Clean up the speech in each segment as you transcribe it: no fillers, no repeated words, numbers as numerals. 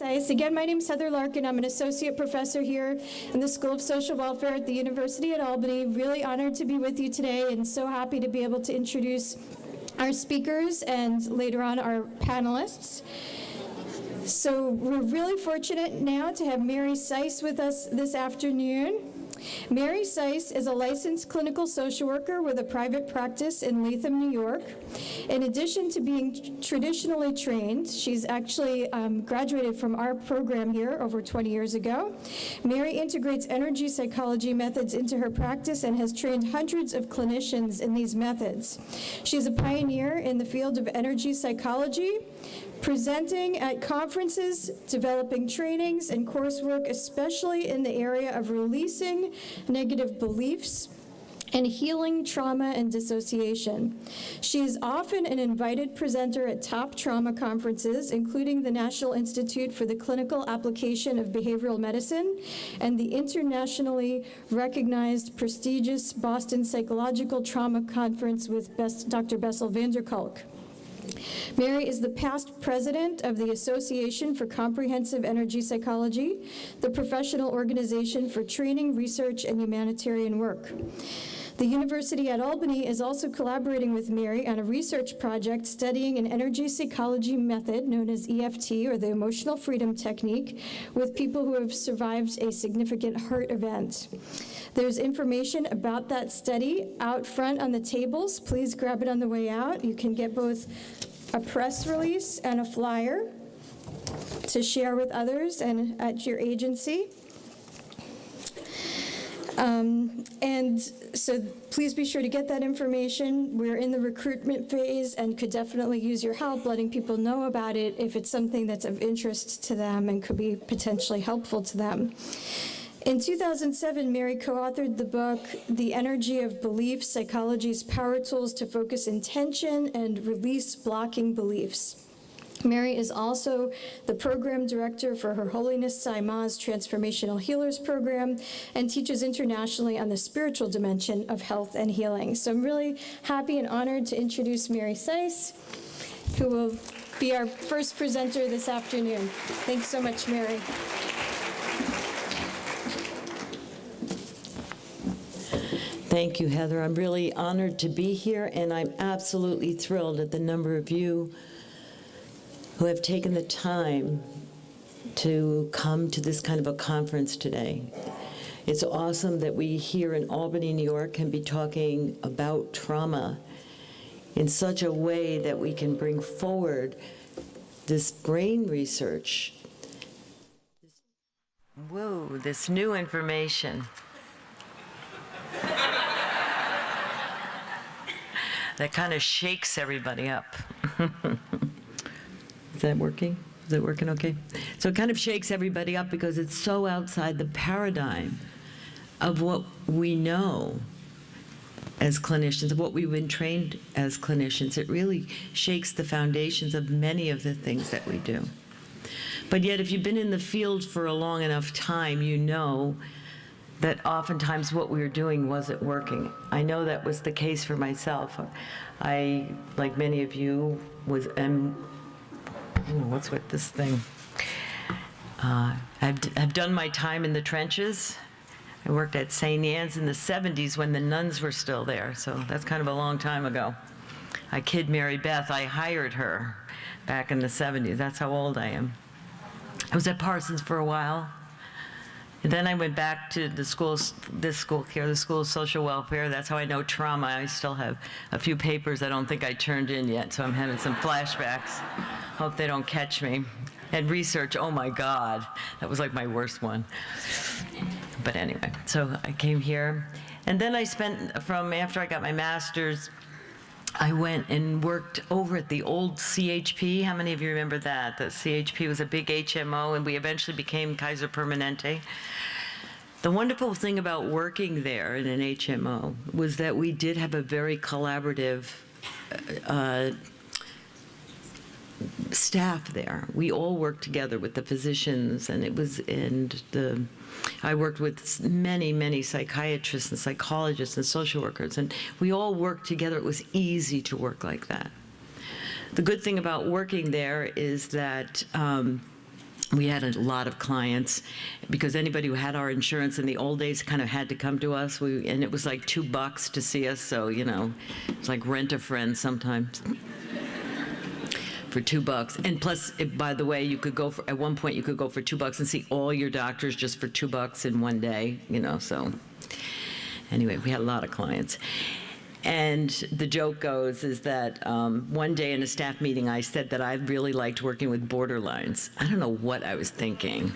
Sise. Again, my name is Heather Larkin. I'm an associate professor here in the School of Social Welfare at the University at Albany. Really honored to be with you today and so happy to be able to introduce our speakers and later on our panelists. So we're really fortunate now to have Mary Sise with us this afternoon. Mary Sise is a licensed clinical social worker with a private practice in Latham, New York. In addition to being traditionally trained, she's actually graduated from our program here over 20 years ago. Mary integrates energy psychology methods into her practice and has trained hundreds of clinicians in these methods. She's a pioneer in the field of energy psychology, presenting at conferences, developing trainings and coursework, especially in the area of releasing negative beliefs and healing trauma and dissociation. She is often an invited presenter at top trauma conferences, including the National Institute for the Clinical Application of Behavioral Medicine and the internationally recognized prestigious Boston Psychological Trauma Conference with Dr. Bessel van der Kolk. Mary is the past president of the Association for Comprehensive Energy Psychology, the professional organization for training, research, and humanitarian work. The University at Albany is also collaborating with Mary on a research project studying an energy psychology method known as EFT, or the Emotional Freedom Technique, with people who have survived a significant heart event. There's information about that study out front on the tables. Please grab it on the way out. You can get both a press release and a flyer to share with others and at your agency. And so please be sure to get that information. We're in the recruitment phase and could definitely use your help letting people know about it if it's something that's of interest to them and could be potentially helpful to them. In 2007, Mary co-authored the book, The Energy of Belief, Psychology's Power Tools to Focus Intention and Release Blocking Beliefs. Mary is also the program director for Her Holiness Sai Ma's Transformational Healers Program and teaches internationally on the spiritual dimension of health and healing. So I'm really happy and honored to introduce Mary Sise, who will be our first presenter this afternoon. Thanks so much, Mary. Thank you, Heather. I'm really honored to be here, and I'm absolutely thrilled at the number of you who have taken the time to come to this kind of a conference today. It's awesome that we here in Albany, New York, can be talking about trauma in such a way that we can bring forward this brain research. Whoa, this new information. That kind of shakes everybody up. Is that working? Is it working okay? So it kind of shakes everybody up because it's so outside the paradigm of what we know as clinicians, of what we've been trained as clinicians. It really shakes the foundations of many of the things that we do. But yet, if you've been in the field for a long enough time, you know that oftentimes what we were doing wasn't working. I know that was the case for myself. I, like many of you, what's with this thing? I've done my time in the trenches. I worked at St. Anne's in the 70s when the nuns were still there, so that's kind of a long time ago. I kid Mary Beth, I hired her back in the 70s. That's how old I am. I was at Parsons for a while. And then I went back to the schools, this school here, the School of Social Welfare. That's how I know trauma. I still have a few papers I don't think I turned in yet, so I'm having some flashbacks. Hope they don't catch me. And research, oh my God, that was like my worst one. But anyway, so I came here. And then I spent, after I got my master's, I went and worked over at the old CHP. How many of you remember that? The CHP was a big HMO, and we eventually became Kaiser Permanente. The wonderful thing about working there in an HMO was that we did have a very collaborative staff there. We all worked together with the physicians, and I worked with many psychiatrists and psychologists and social workers, and we all worked together. It was easy to work like that. The good thing about working there is that we had a lot of clients because anybody who had our insurance in the old days kind of had to come to us. And it was like $2 to see us. So, it's like rent a friend sometimes for $2. And plus, by the way, you could go at one point, you could go for $2 and see all your doctors just for $2 in one day, so anyway, we had a lot of clients. And the joke goes is that one day in a staff meeting, I said that I really liked working with borderlines. I don't know what I was thinking.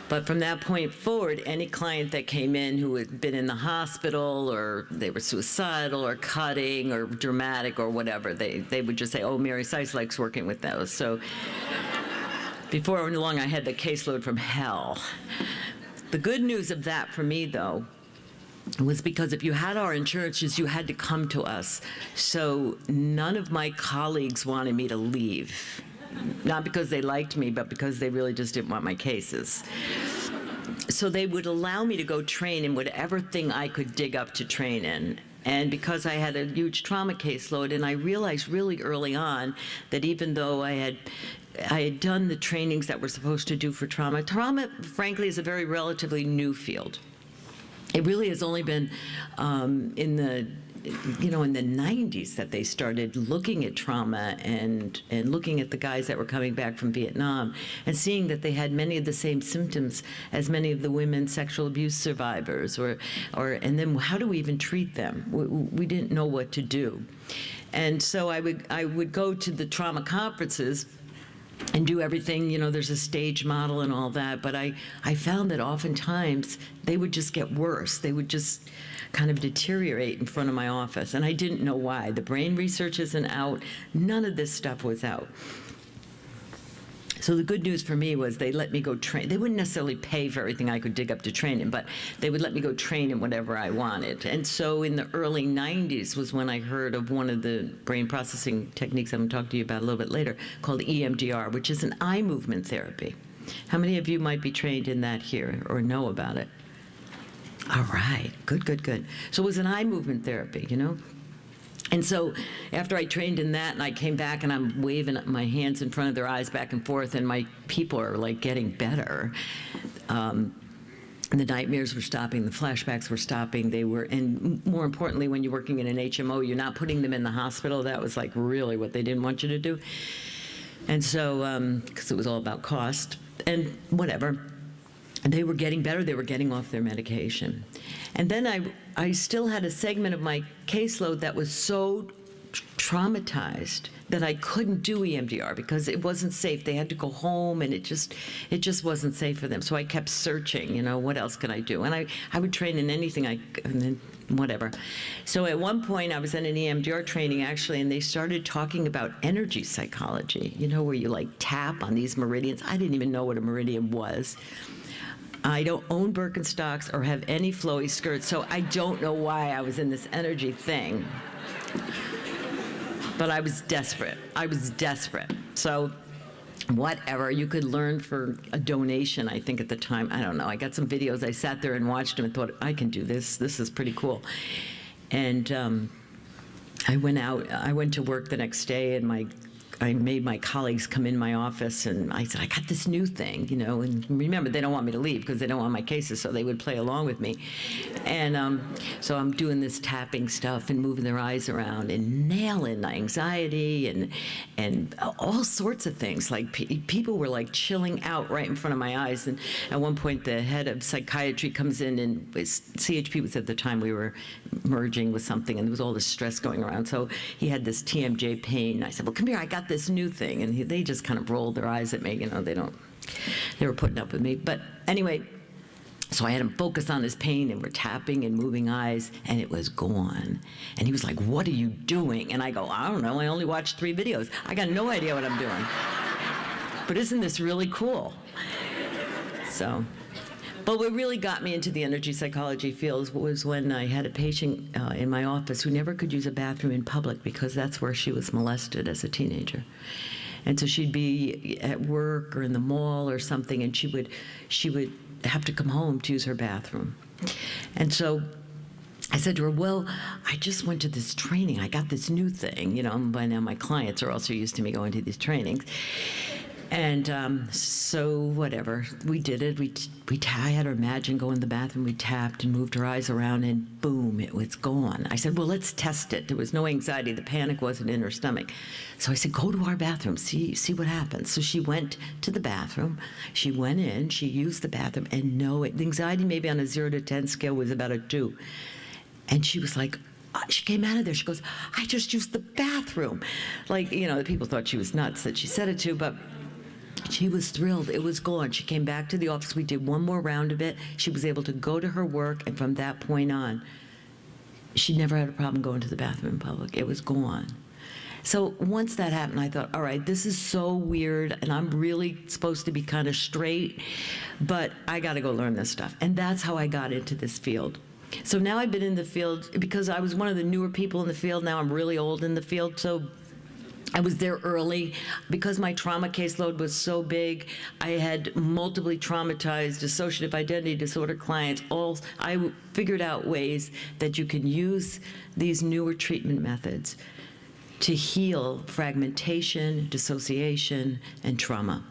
But from that point forward, any client that came in who had been in the hospital or they were suicidal or cutting or dramatic or whatever, they would just say, oh, Mary Sise likes working with those. So before long, I had the caseload from hell. The good news of that for me, though, was because if you had our insurances, you had to come to us. So none of my colleagues wanted me to leave. Not because they liked me, but because they really just didn't want my cases. So they would allow me to go train in whatever thing I could dig up to train in. And because I had a huge trauma caseload, and I realized really early on that even though I had done the trainings that we're supposed to do for trauma, frankly, is a very relatively new field. It really has only been in the 90s that they started looking at trauma and looking at the guys that were coming back from Vietnam and seeing that they had many of the same symptoms as many of the women sexual abuse survivors, and then how do we even treat them? We didn't know what to do. And so I would go to the trauma conferences and do everything, there's a stage model and all that, but I found that oftentimes they would just get worse. They would just kind of deteriorate in front of my office, and I didn't know why. The brain research isn't out. None of this stuff was out. So the good news for me was they let me go train. They wouldn't necessarily pay for everything I could dig up to train in, but they would let me go train in whatever I wanted. And so in the early 90s was when I heard of one of the brain processing techniques I'm going to talk to you about a little bit later, called EMDR, which is an eye movement therapy. How many of you might be trained in that here or know about it? All right, good, good, good. So it was an eye movement therapy, And so after I trained in that and I came back and I'm waving my hands in front of their eyes back and forth and my people are like getting better. The nightmares were stopping, the flashbacks were stopping, and more importantly, when you're working in an HMO, you're not putting them in the hospital. That was like really what they didn't want you to do. And so, because it was all about cost and whatever. And they were getting better, they were getting off their medication. And then I still had a segment of my caseload that was so traumatized that I couldn't do EMDR because it wasn't safe. They had to go home and it just wasn't safe for them. So I kept searching, what else can I do? And I would train in anything and then whatever. So at one point I was in an EMDR training actually, and they started talking about energy psychology, where you like tap on these meridians. I didn't even know what a meridian was. I don't own Birkenstocks or have any flowy skirts, so I don't know why I was in this energy thing. But I was desperate. So whatever, you could learn for a donation, I think at the time. I don't know. I got some videos. I sat there and watched them and thought, I can do this. This is pretty cool. And I went to work the next day, and I made my colleagues come in my office, and I said, I got this new thing, and remember, they don't want me to leave because they don't want my cases, so they would play along with me. And so I'm doing this tapping stuff and moving their eyes around and nailing anxiety and all sorts of things. Like people were like chilling out right in front of my eyes. And at one point, the head of psychiatry comes in, and CHP was at the time we were merging with something, and there was all this stress going around. So he had this TMJ pain. And I said, well, come here, I got this new thing. And they just kind of rolled their eyes at me. They were putting up with me. But anyway, so I had him focus on his pain, and we're tapping and moving eyes, and it was gone. And he was like, what are you doing? And I go, I don't know. I only watched 3 videos. I got no idea what I'm doing. But isn't this really cool? So, but what really got me into the energy psychology field was when I had a patient in my office who never could use a bathroom in public because that's where she was molested as a teenager. And so she'd be at work or in the mall or something, and she would have to come home to use her bathroom. And so I said to her, well, I just went to this training. I got this new thing. By now my clients are also used to me going to these trainings. And so whatever, we did it. I had her imagine go in the bathroom. We tapped and moved her eyes around, and boom, it was gone. I said, well, let's test it. There was no anxiety. The panic wasn't in her stomach. So I said, go to our bathroom, see what happens. So she went to the bathroom. She went in. She used the bathroom, and no, the anxiety maybe on a 0 to 10 scale was about a 2. And she was like, she came out of there. She goes, I just used the bathroom. Like, the people thought she was nuts that she said it to, but she was thrilled. It was gone. She came back to the office. We did one more round of it. She was able to go to her work, and from that point on, she never had a problem going to the bathroom in public. It was gone. So once that happened, I thought, all right, this is so weird, and I'm really supposed to be kind of straight, but I got to go learn this stuff. And that's how I got into this field. So now I've been in the field because I was one of the newer people in the field. Now I'm really old in the field, so I was there early. Because my trauma caseload was so big, I had multiply traumatized dissociative identity disorder clients. I figured out ways that you can use these newer treatment methods to heal fragmentation, dissociation, and trauma.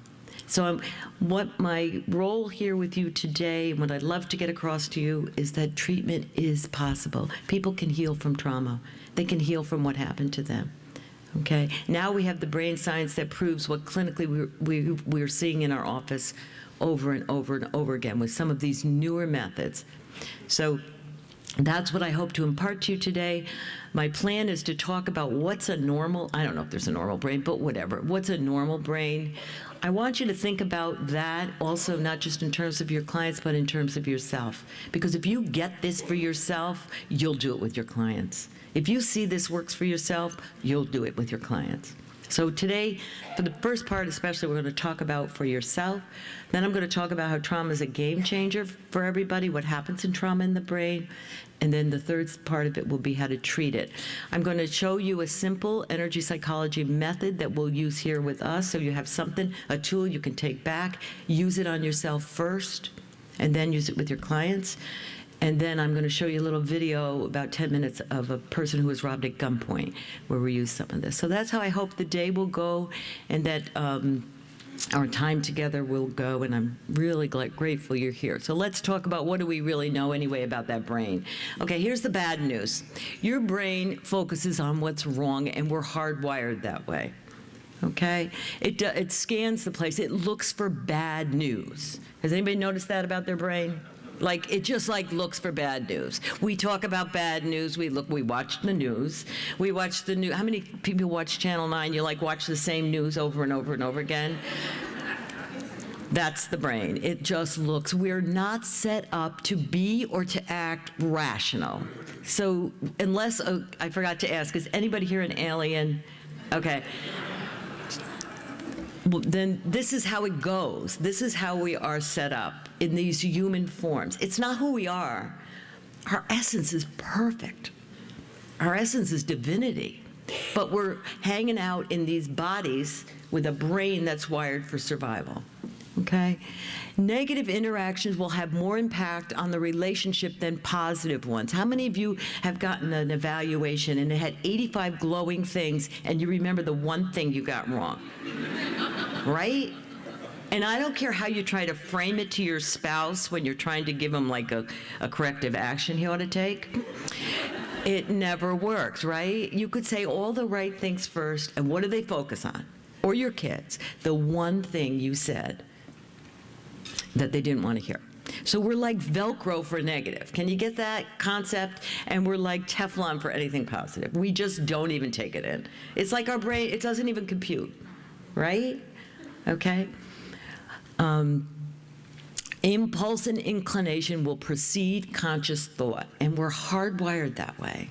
So what my role here with you today, and what I'd love to get across to you, is that treatment is possible. People can heal from trauma. They can heal from what happened to them. Okay, now we have the brain science that proves what clinically we're seeing in our office over and over and over again with some of these newer methods. So that's what I hope to impart to you today. My plan is to talk about what's a normal, I don't know if there's a normal brain, but whatever, what's a normal brain. I want you to think about that also, not just in terms of your clients, but in terms of yourself. Because if you get this for yourself, you'll do it with your clients. If you see this works for yourself, you'll do it with your clients. So today, for the first part especially, we're going to talk about for yourself. Then I'm going to talk about how trauma is a game changer for everybody, what happens in trauma in the brain. And then the third part of it will be how to treat it. I'm going to show you a simple energy psychology method that we'll use here with us, so you have something, a tool you can take back, use it on yourself first, and then use it with your clients. And then I'm going to show you a little video, about 10 minutes, of a person who was robbed at gunpoint, where we use some of this. So that's how I hope the day will go, and that our time together will go, and I'm really grateful you're here. So let's talk about what do we really know anyway about that brain. Okay, here's the bad news. Your brain focuses on what's wrong, and we're hardwired that way. Okay? It scans the place. It looks for bad news. Has anybody noticed that about their brain? Like, it just looks for bad news. We talk about bad news. We watch the news. We watch the news. How many people watch Channel 9? You watch the same news over and over and over again? That's the brain. It just looks. We're not set up to be or to act rational. So unless, I forgot to ask, is anybody here an alien? Okay. Well, then this is how it goes. This is how we are set up in these human forms. It's not who we are. Our essence is perfect. Our essence is divinity. But we're hanging out in these bodies with a brain that's wired for survival. Okay? Negative interactions will have more impact on the relationship than positive ones. How many of you have gotten an evaluation and it had 85 glowing things, and you remember the one thing you got wrong? Right? And I don't care how you try to frame it to your spouse when you're trying to give him a corrective action he ought to take. It never works, right? You could say all the right things first, and what do they focus on? Or your kids, the one thing you said that they didn't want to hear. So we're like Velcro for negative. Can you get that concept? And we're like Teflon for anything positive. We just don't even take it in. It's like our brain, it doesn't even compute, right? Okay? Impulse and inclination will precede conscious thought, and we're hardwired that way.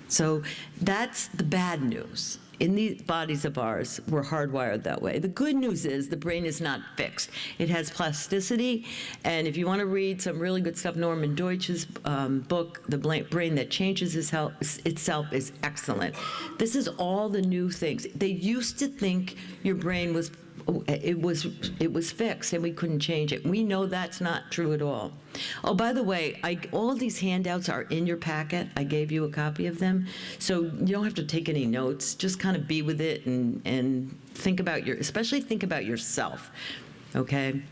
So that's the bad news. In these bodies of ours, we're hardwired that way. The good news is the brain is not fixed. It has plasticity, and if you want to read some really good stuff, Norman Deutsch's book, The Brain That Changes Itself, is excellent. This is all the new things. They used to think your brain was it was fixed and we couldn't change it. We know that's not true at all. Oh, by the way, all these handouts are in your packet. I gave you a copy of them, so you don't have to take any notes. Just kind of be with it and think about especially think about yourself, okay?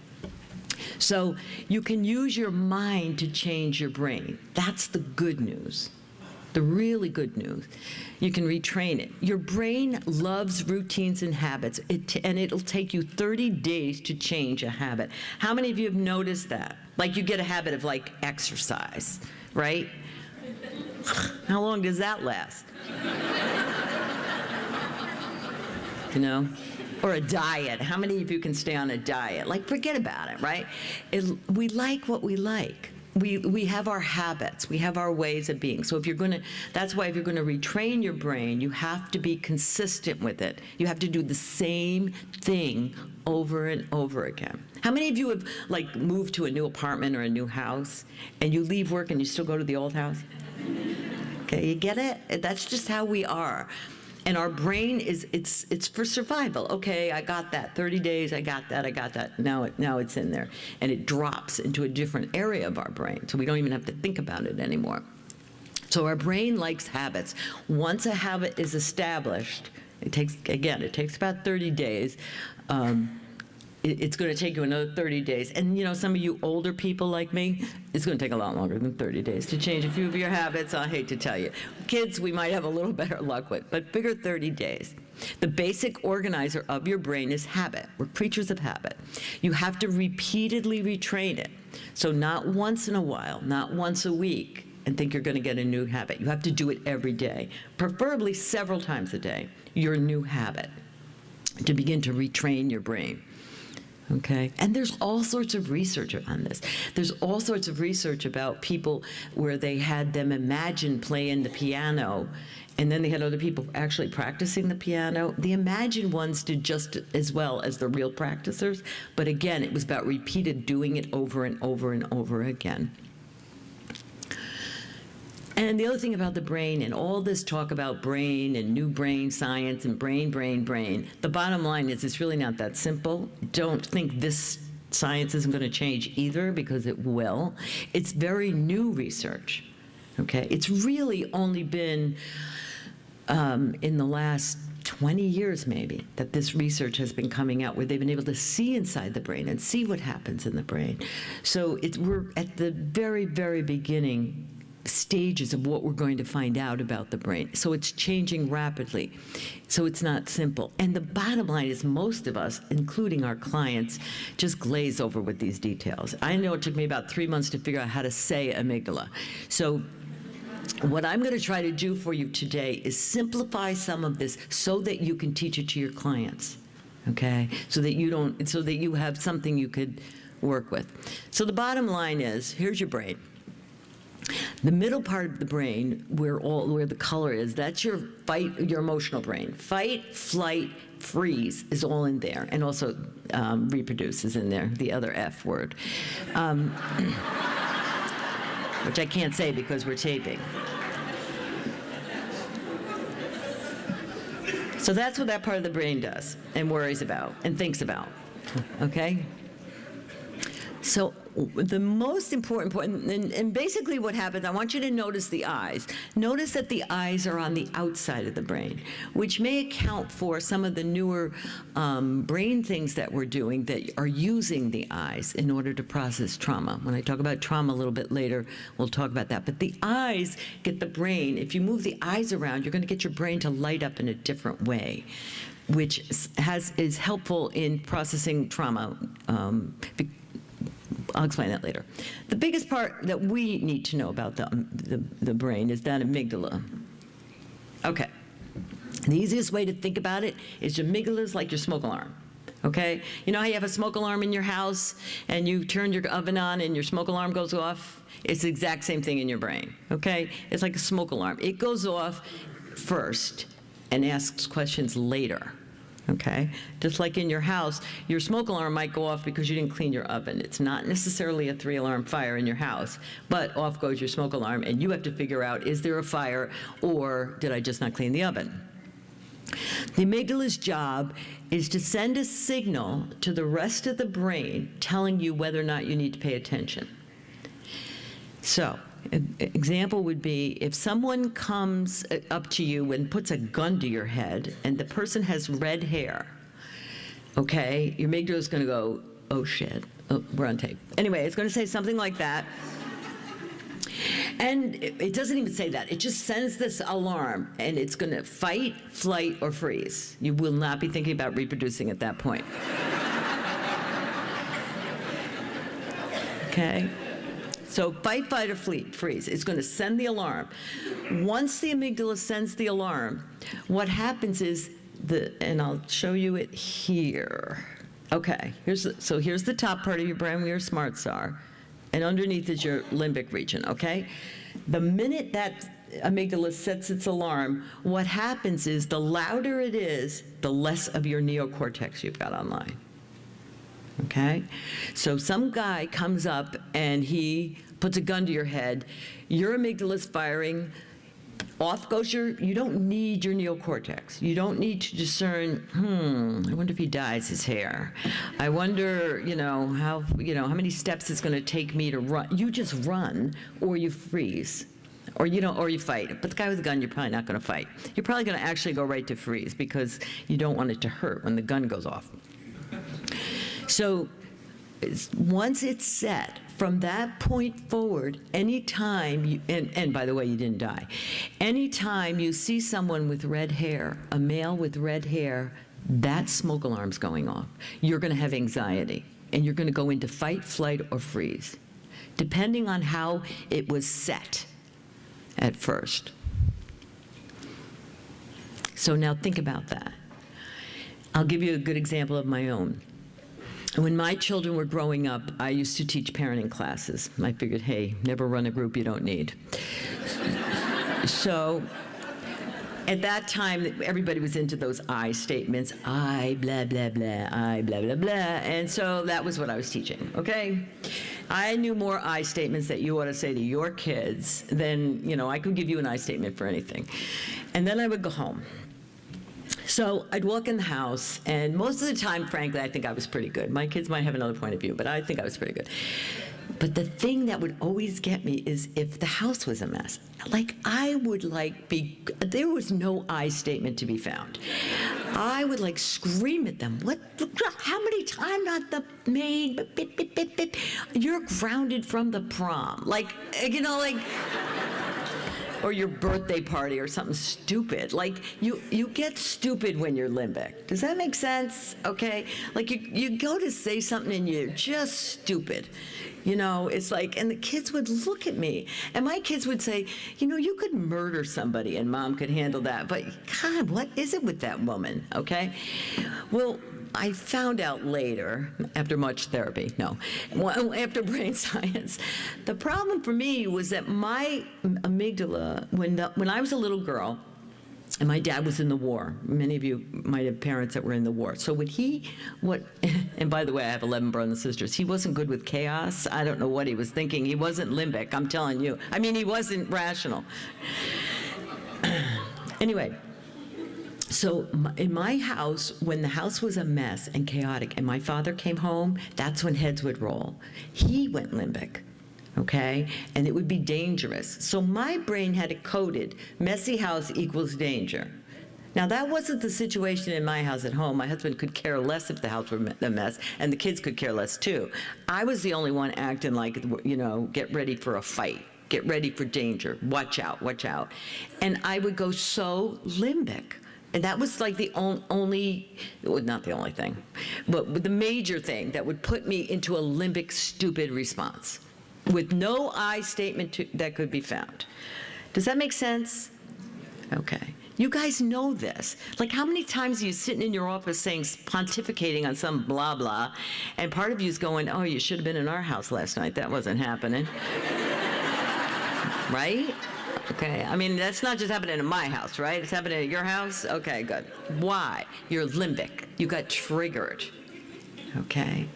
So you can use your mind to change your brain. That's the good news. The really good news. You can retrain it. Your brain loves routines and habits, and it'll take you 30 days to change a habit. How many of you have noticed that? Like you get a habit of like exercise, right? How long does that last? You know? Or a diet. How many of you can stay on a diet? Like, forget about it, right? We like what we like. We have our habits. We have our ways of being. So if you're going to, that's why if you're going to retrain your brain, you have to be consistent with it. You have to do the same thing over and over again. How many of you have, like, moved to a new apartment or a new house, and you leave work and you still go to the old house? Okay, you get it? That's just how we are. And our brain it's for survival. Okay, I got that. 30 days, I got that. Now it's in there. And it drops into a different area of our brain, so we don't even have to think about it anymore. So our brain likes habits. Once a habit is established, it takes about 30 days. It's going to take you another 30 days. And, you know, some of you older people like me, it's going to take a lot longer than 30 days to change a few of your habits, I hate to tell you. Kids, we might have a little better luck with, but figure 30 days. The basic organizer of your brain is habit. We're creatures of habit. You have to repeatedly retrain it. So not once in a while, not once a week, and think you're going to get a new habit. You have to do it every day, preferably several times a day, your new habit, to begin to retrain your brain. Okay, and there's all sorts of research on this. There's all sorts of research about people where they had them imagine playing the piano, and then they had other people actually practicing the piano. The imagined ones did just as well as the real practicers, but again, it was about repeated doing it over and over and over again. And the other thing about the brain and all this talk about brain and new brain science and brain, the bottom line is it's really not that simple. Don't think this science isn't going to change either, because it will. It's very new research, okay? It's really only been in the last 20 years maybe that this research has been coming out, where they've been able to see inside the brain and see what happens in the brain. So we're at the very, very beginning stages of what we're going to find out about the brain. So it's changing rapidly. So it's not simple. And the bottom line is most of us, including our clients, just glaze over with these details. I know it took me about 3 months to figure out how to say amygdala. So what I'm going to try to do for you today is simplify some of this so that you can teach it to your clients, okay? So that you have something you could work with. So the bottom line is, here's your brain. The middle part of the brain, where the color is, that's your emotional brain. Fight, flight, freeze is all in there, and also reproduce is in there, the other F word, which I can't say because we're taping. So that's what that part of the brain does and worries about and thinks about, okay? So the most important point, and basically what happens, I want you to notice the eyes. Notice that the eyes are on the outside of the brain, which may account for some of the newer brain things that we're doing that are using the eyes in order to process trauma. When I talk about trauma a little bit later, we'll talk about that. But the eyes get the brain, if you move the eyes around, you're going to get your brain to light up in a different way, which is helpful in processing trauma. I'll explain that later. The biggest part that we need to know about the brain is that amygdala. Okay. The easiest way to think about it is your amygdala is like your smoke alarm. Okay? You know how you have a smoke alarm in your house and you turn your oven on and your smoke alarm goes off? It's the exact same thing in your brain. Okay? It's like a smoke alarm. It goes off first and asks questions later. Okay? Just like in your house, your smoke alarm might go off because you didn't clean your oven. It's not necessarily a 3-alarm fire in your house, but off goes your smoke alarm, and you have to figure out, is there a fire, or did I just not clean the oven? The amygdala's job is to send a signal to the rest of the brain telling you whether or not you need to pay attention. So, an example would be if someone comes up to you and puts a gun to your head and the person has red hair, okay, your amygdala is going to go, oh shit, oh, we're on tape. Anyway, it's going to say something like that. And it doesn't even say that. It just sends this alarm, and it's going to fight, flight, or freeze. You will not be thinking about reproducing at that point. Okay? So fight, flight, or freeze. It's going to send the alarm. Once the amygdala sends the alarm, what happens is, and I'll show you it here. Okay, here's the top part of your brain where your smarts are. And underneath is your limbic region, okay? The minute that amygdala sets its alarm, what happens is the louder it is, the less of your neocortex you've got online, okay? So some guy comes up and he puts a gun to your head, your amygdala's firing, off goes you don't need your neocortex. You don't need to discern, I wonder if he dyes his hair. I wonder, how many steps it's going to take me to run. You just run, or you freeze, or you fight. But the guy with the gun, you're probably not going to fight. You're probably going to actually go right to freeze because you don't want it to hurt when the gun goes off. So once it's set, from that point forward, anytime and by the way, you didn't die. Anytime you see someone with red hair, a male with red hair, that smoke alarm's going off. You're going to have anxiety, and you're going to go into fight, flight, or freeze, depending on how it was set at first. So now think about that. I'll give you a good example of my own. When my children were growing up, I used to teach parenting classes. I figured, hey, never run a group you don't need. So at that time, everybody was into those I statements. I, blah, blah, blah, I, blah, blah, blah. And so that was what I was teaching, okay? I knew more I statements that you ought to say to your kids than, I could give you an I statement for anything. And then I would go home. So I'd walk in the house, and most of the time, frankly, I think I was pretty good. My kids might have another point of view, but I think I was pretty good. But the thing that would always get me is if the house was a mess. There was no I statement to be found. I would scream at them. How many times, not the maid, bip, you're grounded from the prom. Or your birthday party or something stupid. You get stupid when you're limbic. Does that make sense? Okay? You go to say something and you're just stupid. It's and the kids would look at me, and my kids would say, you could murder somebody and Mom could handle that, but God, what is it with that woman? Okay? Well, I found out later, after much therapy, after brain science, the problem for me was that my amygdala, when I was a little girl, and my dad was in the war. Many of you might have parents that were in the war. So and by the way, I have 11 brothers and sisters. He wasn't good with chaos. I don't know what he was thinking. He wasn't limbic, I'm telling you. He wasn't rational. Anyway. So in my house, when the house was a mess and chaotic, and my father came home, that's when heads would roll. He went limbic, okay? And it would be dangerous. So my brain had it coded, messy house equals danger. Now, that wasn't the situation in my house at home. My husband could care less if the house were a mess, and the kids could care less, too. I was the only one acting get ready for a fight. Get ready for danger. Watch out, watch out. And I would go so limbic. And that was the only, well, not the only thing, but the major thing that would put me into a limbic stupid response with no I statement that could be found. Does that make sense? Okay. You guys know this. How many times are you sitting in your office pontificating on some blah, blah, and part of you is going, oh, you should have been in our house last night. That wasn't happening. Right? Okay, that's not just happening in my house, right? It's happening at your house? Okay, good. Why? You're limbic. You got triggered. Okay?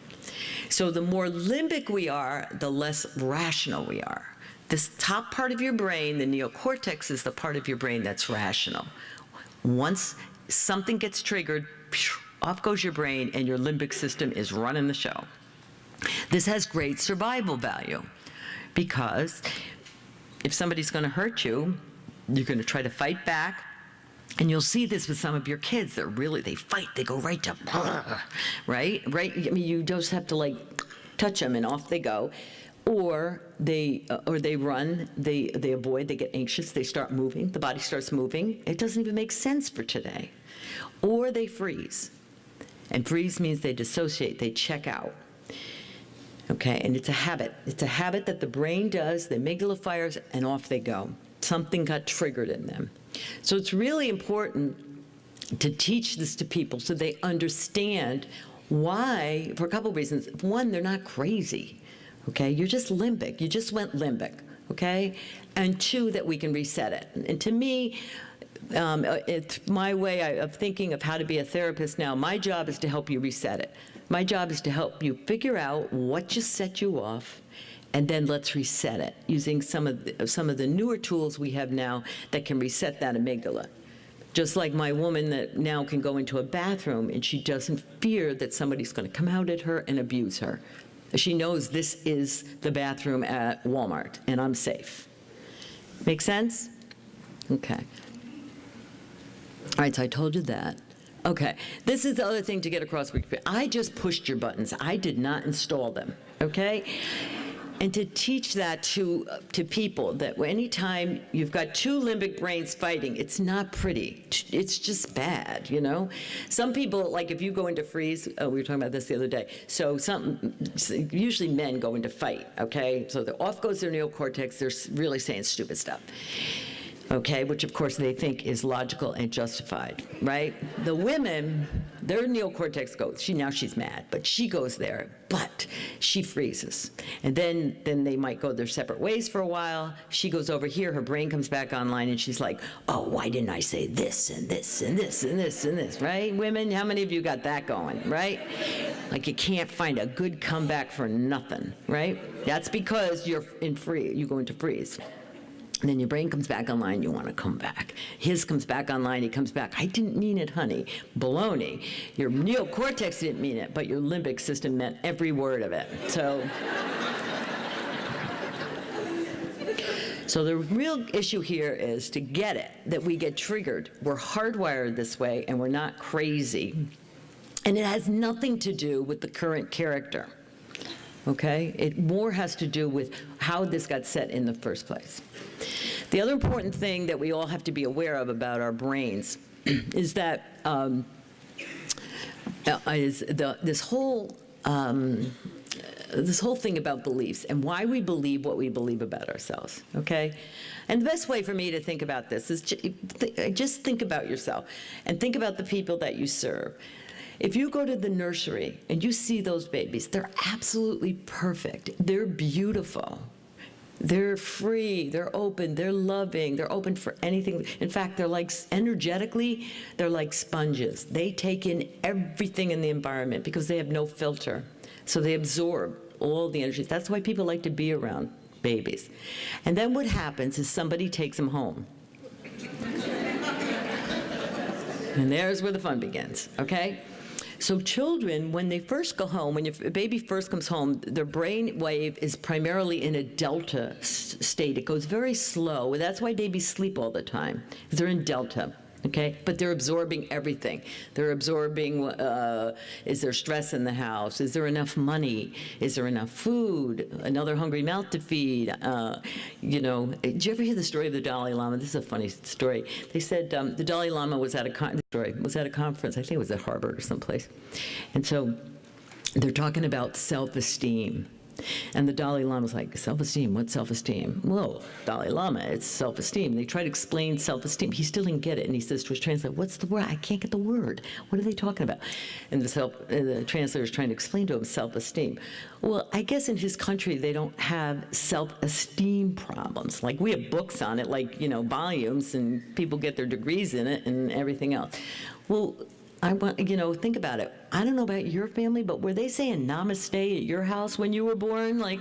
So the more limbic we are, the less rational we are. This top part of your brain, the neocortex, is the part of your brain that's rational. Once something gets triggered, off goes your brain, and your limbic system is running the show. This has great survival value because if somebody's going to hurt you, you're going to try to fight back. And you'll see this with some of your kids. They fight. They go right to, right? I mean, you just have to like touch them and off they go. Or they run, they avoid, they get anxious, they start moving, the body starts moving. It doesn't even make sense for today. Or they freeze. And freeze means they dissociate, they check out. Okay, and it's a habit. It's a habit that the brain does, the amygdala fires, and off they go. Something got triggered in them. So it's really important to teach this to people so they understand why, for a couple of reasons. One, they're not crazy, okay? You're just limbic. You just went limbic, okay? And two, that we can reset it. And to me, it's my way of thinking of how to be a therapist now. My job is to help you reset it. My job is to help you figure out what just set you off, and then let's reset it using some of the newer tools we have now that can reset that amygdala. Just like my woman that now can go into a bathroom and she doesn't fear that somebody's going to come out at her and abuse her. She knows this is the bathroom at Walmart and I'm safe. Make sense? Okay. All right, so I told you that. Okay, this is the other thing to get across. I just pushed your buttons. I did not install them, okay? And to teach that to people, that anytime you've got two limbic brains fighting, it's not pretty. It's just bad, you know? Some people, like if you go into freeze, we were talking about this the other day, so usually men go into fight, okay? So off goes their neocortex, they're really saying stupid stuff. Okay, which of course they think is logical and justified, right? The women, their neocortex goes, now she's mad, but she goes there, but she freezes. And then they might go their separate ways for a while. She goes over here, her brain comes back online, and she's like, oh, why didn't I say this and this and this and this and this, right? Women, how many of you got that going, right? Like you can't find a good comeback for nothing, right? That's because you go into freeze. And then your brain comes back online, you want to come back. His comes back online, he comes back. I didn't mean it, honey. Baloney. Your neocortex didn't mean it, but your limbic system meant every word of it. So the real issue here is to get it, that we get triggered. We're hardwired this way, and we're not crazy. And it has nothing to do with the current character. Okay? It more has to do with how this got set in the first place. The other important thing that we all have to be aware of about our brains is that this whole thing about beliefs and why we believe what we believe about ourselves, okay? And the best way for me to think about this is just think about yourself and think about the people that you serve. If you go to the nursery and you see those babies, they're absolutely perfect. They're beautiful. They're free, they're open, they're loving, they're open for anything. In fact, they're like, energetically, they're like sponges. They take in everything in the environment because they have no filter. So they absorb all the energy. That's why people like to be around babies. And then what happens is somebody takes them home. And there's where the fun begins, okay? So children, when they first go home, when a baby first comes home, their brain wave is primarily in a delta state. It goes very slow. That's why babies sleep all the time. They're in delta, okay? But they're absorbing everything. They're absorbing, is there stress in the house? Is there enough money? Is there enough food? Another hungry mouth to feed? Did you ever hear the story of the Dalai Lama? This is a funny story. They said the Dalai Lama was at a conference, I think it was at Harvard or someplace. And so they're talking about self-esteem. And the Dalai Lama was like, self-esteem, what's self-esteem? Whoa, Dalai Lama, it's self-esteem. They try to explain self-esteem. He still didn't get it. And he says to his translator, what's the word? I can't get the word. What are they talking about? And the translator is trying to explain to him self-esteem. Well, I guess in his country, they don't have self-esteem problems. Like we have books on it, like, volumes, and people get their degrees in it and everything else. Well, I want, think about it. I don't know about your family, but were they saying namaste at your house when you were born? Like,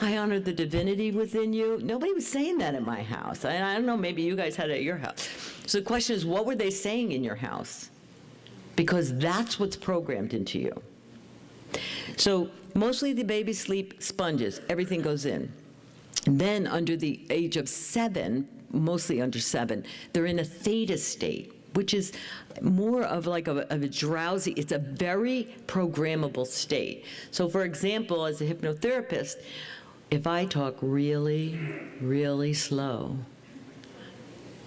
I honor the divinity within you. Nobody was saying that in my house. I don't know, maybe you guys had it at your house. So the question is, what were they saying in your house? Because that's what's programmed into you. So mostly the babies sleep sponges. Everything goes in. And then under the age of 7, mostly under 7, they're in a theta state, which is more of like a drowsy, it's a very programmable state. So for example, as a hypnotherapist, if I talk really, really slow,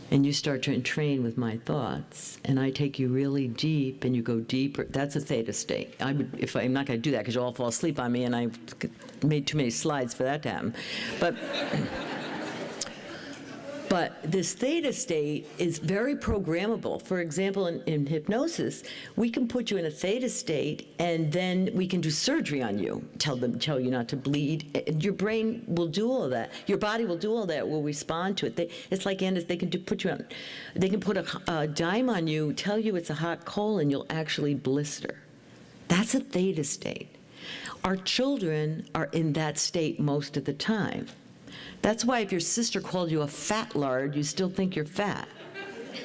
and you start to entrain with my thoughts, and I take you really deep, and you go deeper, that's a theta state. If I'm not going to do that, because you'll all fall asleep on me, and I made too many slides for that to happen. But this theta state is very programmable. For example, in hypnosis, we can put you in a theta state, and then we can do surgery on you, tell you not to bleed. Your brain will do all that. Your body will do all that, will respond to it. It's like they can put a dime on you, tell you it's a hot coal, and you'll actually blister. That's a theta state. Our children are in that state most of the time. That's why if your sister called you a fat lard, you still think you're fat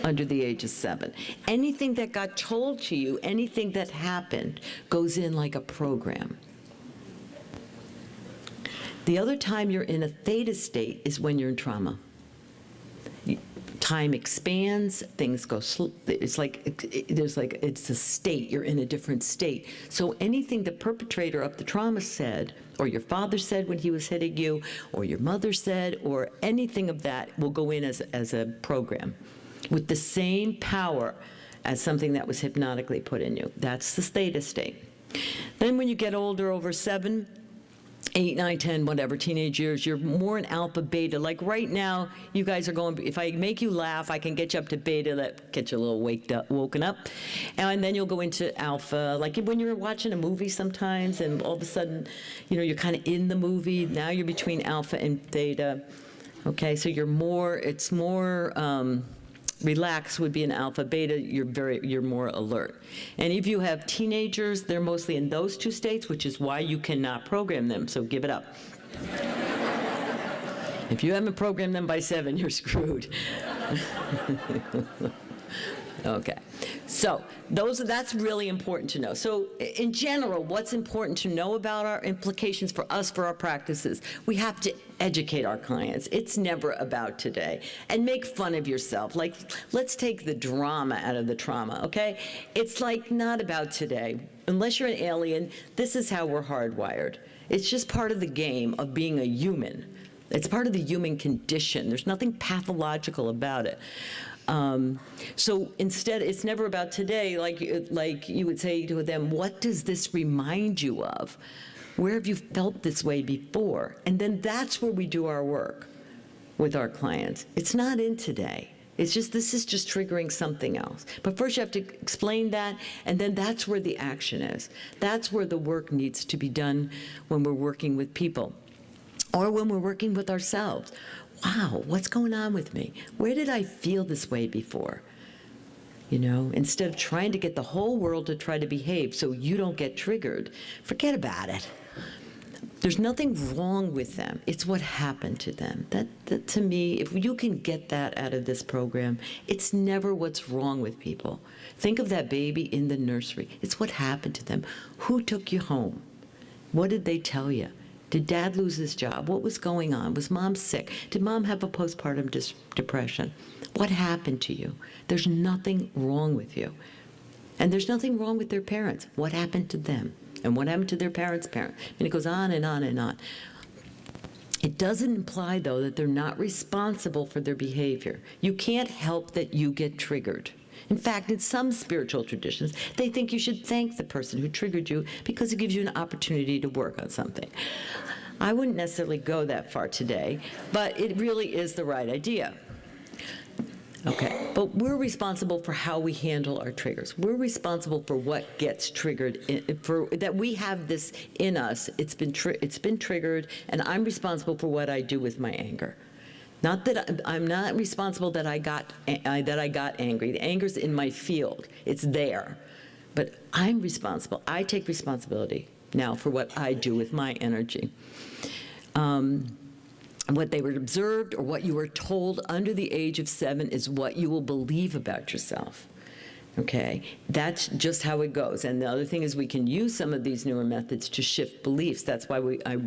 under the age of 7. Anything that got told to you, anything that happened, goes in like a program. The other time you're in a theta state is when you're in trauma. Time expands, things go slow. It's a state, you're in a different state. So anything the perpetrator of the trauma said, or your father said when he was hitting you, or your mother said, or anything of that will go in as a program with the same power as something that was hypnotically put in you. That's the theta state. Then when you get older, over 7, 8, 9, 10, whatever, teenage years, you're more in alpha, beta. Like right now, you guys are going, if I make you laugh, I can get you up to beta, that gets you a little woken up. And then you'll go into alpha, like when you're watching a movie sometimes, and all of a sudden, you're kind of in the movie. Now you're between alpha and theta. Okay, so it's more, relaxed would be an alpha. Beta, you're more alert. And if you have teenagers, they're mostly in those two states, which is why you cannot program them, so give it up. If you haven't programmed them by 7, you're screwed. Okay, so that's really important to know. So in general, what's important to know about our implications for us, for our practices? We have to educate our clients. It's never about today. And make fun of yourself. Like, let's take the drama out of the trauma, okay? It's like not about today. Unless you're an alien, this is how we're hardwired. It's just part of the game of being a human. It's part of the human condition. There's nothing pathological about it. So instead, it's never about today, like you would say to them, what does this remind you of? Where have you felt this way before? And then that's where we do our work with our clients. It's not in today. It's just, this is just triggering something else. But first you have to explain that, and then that's where the action is. That's where the work needs to be done when we're working with people, or when we're working with ourselves. Wow, what's going on with me? Where did I feel this way before? Instead of trying to get the whole world to try to behave so you don't get triggered, forget about it. There's nothing wrong with them. It's what happened to them. That to me, if you can get that out of this program, it's never what's wrong with people. Think of that baby in the nursery. It's what happened to them. Who took you home? What did they tell you? Did Dad lose his job? What was going on? Was Mom sick? Did Mom have a postpartum depression? What happened to you? There's nothing wrong with you. And there's nothing wrong with their parents. What happened to them? And what happened to their parents' parents? And it goes on and on and on. It doesn't imply, though, that they're not responsible for their behavior. You can't help that you get triggered. In fact, in some spiritual traditions, they think you should thank the person who triggered you because it gives you an opportunity to work on something. I wouldn't necessarily go that far today, but it really is the right idea. Okay, but we're responsible for how we handle our triggers. We're responsible for what gets triggered, that we have this in us. It's been triggered, and I'm responsible for what I do with my anger. Not that I'm not responsible that I got angry. The anger's in my field. It's there. But I'm responsible. I take responsibility now for what I do with my energy. What they were observed or what you were told under the age of 7 is what you will believe about yourself. Okay, that's just how it goes. And the other thing is we can use some of these newer methods to shift beliefs. That's why I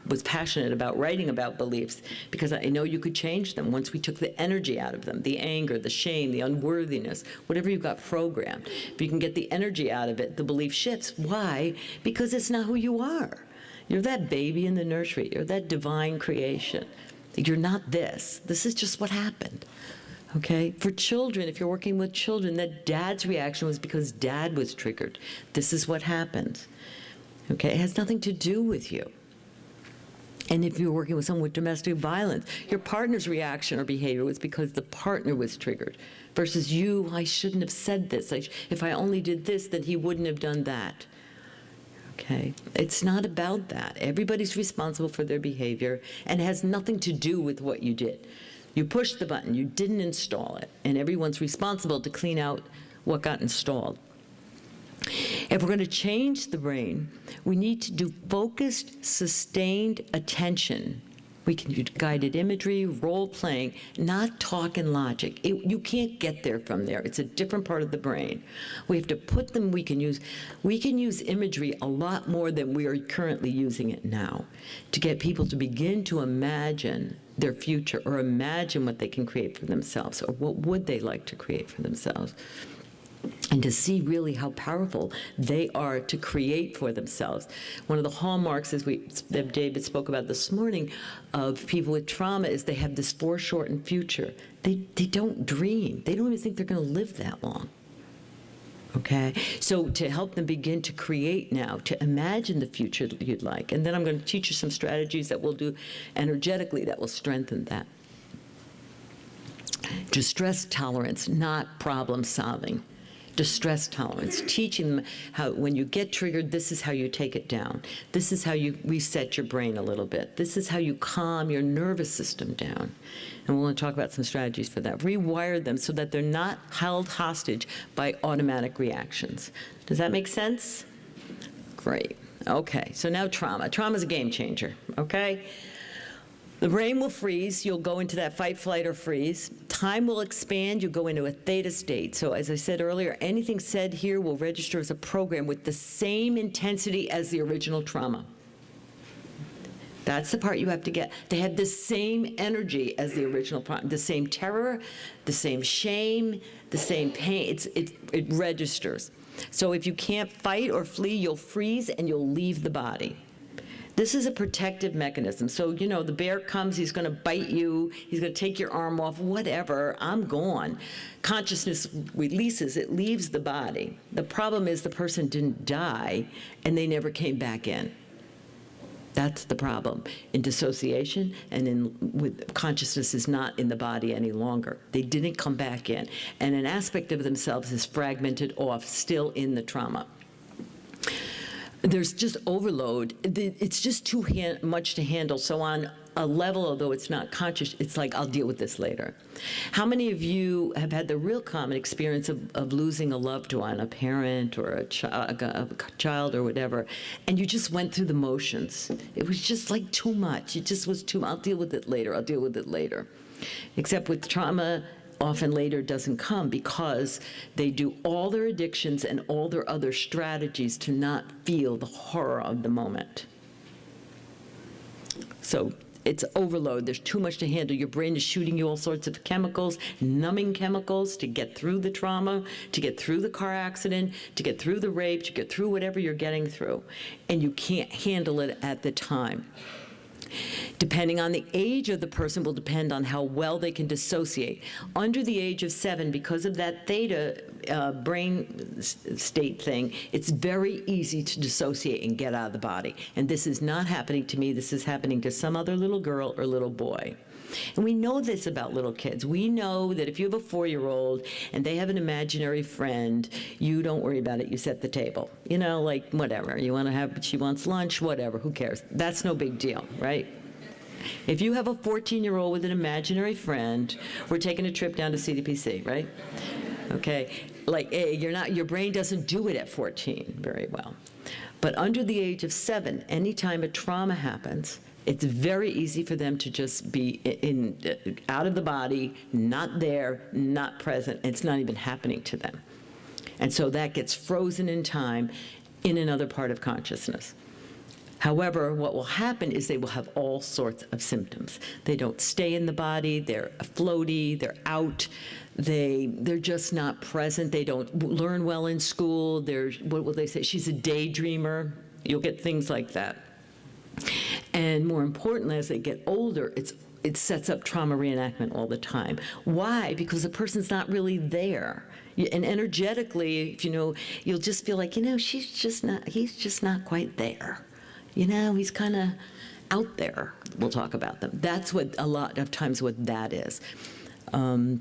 was passionate about writing about beliefs, because I know you could change them once we took the energy out of them, the anger, the shame, the unworthiness, whatever you got programmed. If you can get the energy out of it, the belief shifts. Why? Because it's not who you are. You're that baby in the nursery. You're that divine creation. You're not this. This is just what happened. Okay? For children, if you're working with children, that dad's reaction was because dad was triggered. This is what happened. Okay? It has nothing to do with you. And if you're working with someone with domestic violence, your partner's reaction or behavior was because the partner was triggered. Versus you, I shouldn't have said this. If I only did this, then he wouldn't have done that. Okay? It's not about that. Everybody's responsible for their behavior, and it has nothing to do with what you did. You pushed the button, you didn't install it, and everyone's responsible to clean out what got installed. If we're going to change the brain, we need to do focused, sustained attention. We can use guided imagery, role-playing, not talk and logic. You can't get there from there. It's a different part of the brain. We have to put them, we can use imagery a lot more than we are currently using it now to get people to begin to imagine their future or imagine what they can create for themselves or what would they like to create for themselves. And to see really how powerful they are to create for themselves. One of the hallmarks, that David spoke about this morning, of people with trauma is they have this foreshortened future. They don't dream. They don't even think they're going to live that long. Okay? So to help them begin to create now, to imagine the future that you'd like. And then I'm going to teach you some strategies that we'll do energetically that will strengthen that. Distress tolerance, not problem solving. Distress tolerance, teaching them how, when you get triggered, this is how you take it down. This is how you reset your brain a little bit. This is how you calm your nervous system down. And we'll talk about some strategies for that. Rewire them so that they're not held hostage by automatic reactions. Does that make sense? Great. Okay, so now trauma. Trauma's a game changer, okay? The brain will freeze. You'll go into that fight, flight, or freeze. Time will expand. You'll go into a theta state. So as I said earlier, anything said here will register as a program with the same intensity as the original trauma. That's the part you have to get. They have the same energy as the original trauma, the same terror, the same shame, the same pain. It registers. So if you can't fight or flee, you'll freeze and you'll leave the body. This is a protective mechanism. So, you know, the bear comes, he's going to bite you, he's going to take your arm off, whatever, I'm gone. Consciousness releases, it leaves the body. The problem is the person didn't die and they never came back in. That's the problem. In dissociation and with consciousness is not in the body any longer. They didn't come back in. And an aspect of themselves is fragmented off, still in the trauma. There's just overload. It's just too much to handle. So on a level, although it's not conscious, it's like, I'll deal with this later. How many of you have had the real common experience of losing a loved one, a parent or a child or whatever, and you just went through the motions? It was just like too much. It just was too much. I'll deal with it later. I'll deal with it later. Except with trauma, often later doesn't come because they do all their addictions and all their other strategies to not feel the horror of the moment. So it's overload. There's too much to handle. Your brain is shooting you all sorts of chemicals, numbing chemicals to get through the trauma, to get through the car accident, to get through the rape, to get through whatever you're getting through. And you can't handle it at the time. Depending on the age of the person will depend on how well they can dissociate. Under the age of 7, because of that theta brain state thing, it's very easy to dissociate and get out of the body. And this is not happening to me. This is happening to some other little girl or little boy. And we know this about little kids. We know that if you have a 4-year-old and they have an imaginary friend, you don't worry about it. You set the table. You know, like, whatever. You want to have, she wants lunch, whatever. Who cares? That's no big deal, right? If you have a 14-year-old with an imaginary friend, we're taking a trip down to CDPC, right? Okay, like, your brain doesn't do it at 14 very well. But under the age of 7, anytime a trauma happens, It's very easy for them to just be out of the body, not there, not present. It's not even happening to them. And so that gets frozen in time in another part of consciousness. However, what will happen is they will have all sorts of symptoms. They don't stay in the body, they're floaty, they're out, they're just not present, they don't learn well in school, what will they say, she's a daydreamer. You'll get things like that. And more importantly, as they get older, it sets up trauma reenactment all the time. Why? Because the person's not really there. And energetically, you'll just feel like, he's just not quite there. He's kind of out there. We'll talk about them. That's what a lot of times what that is. We'll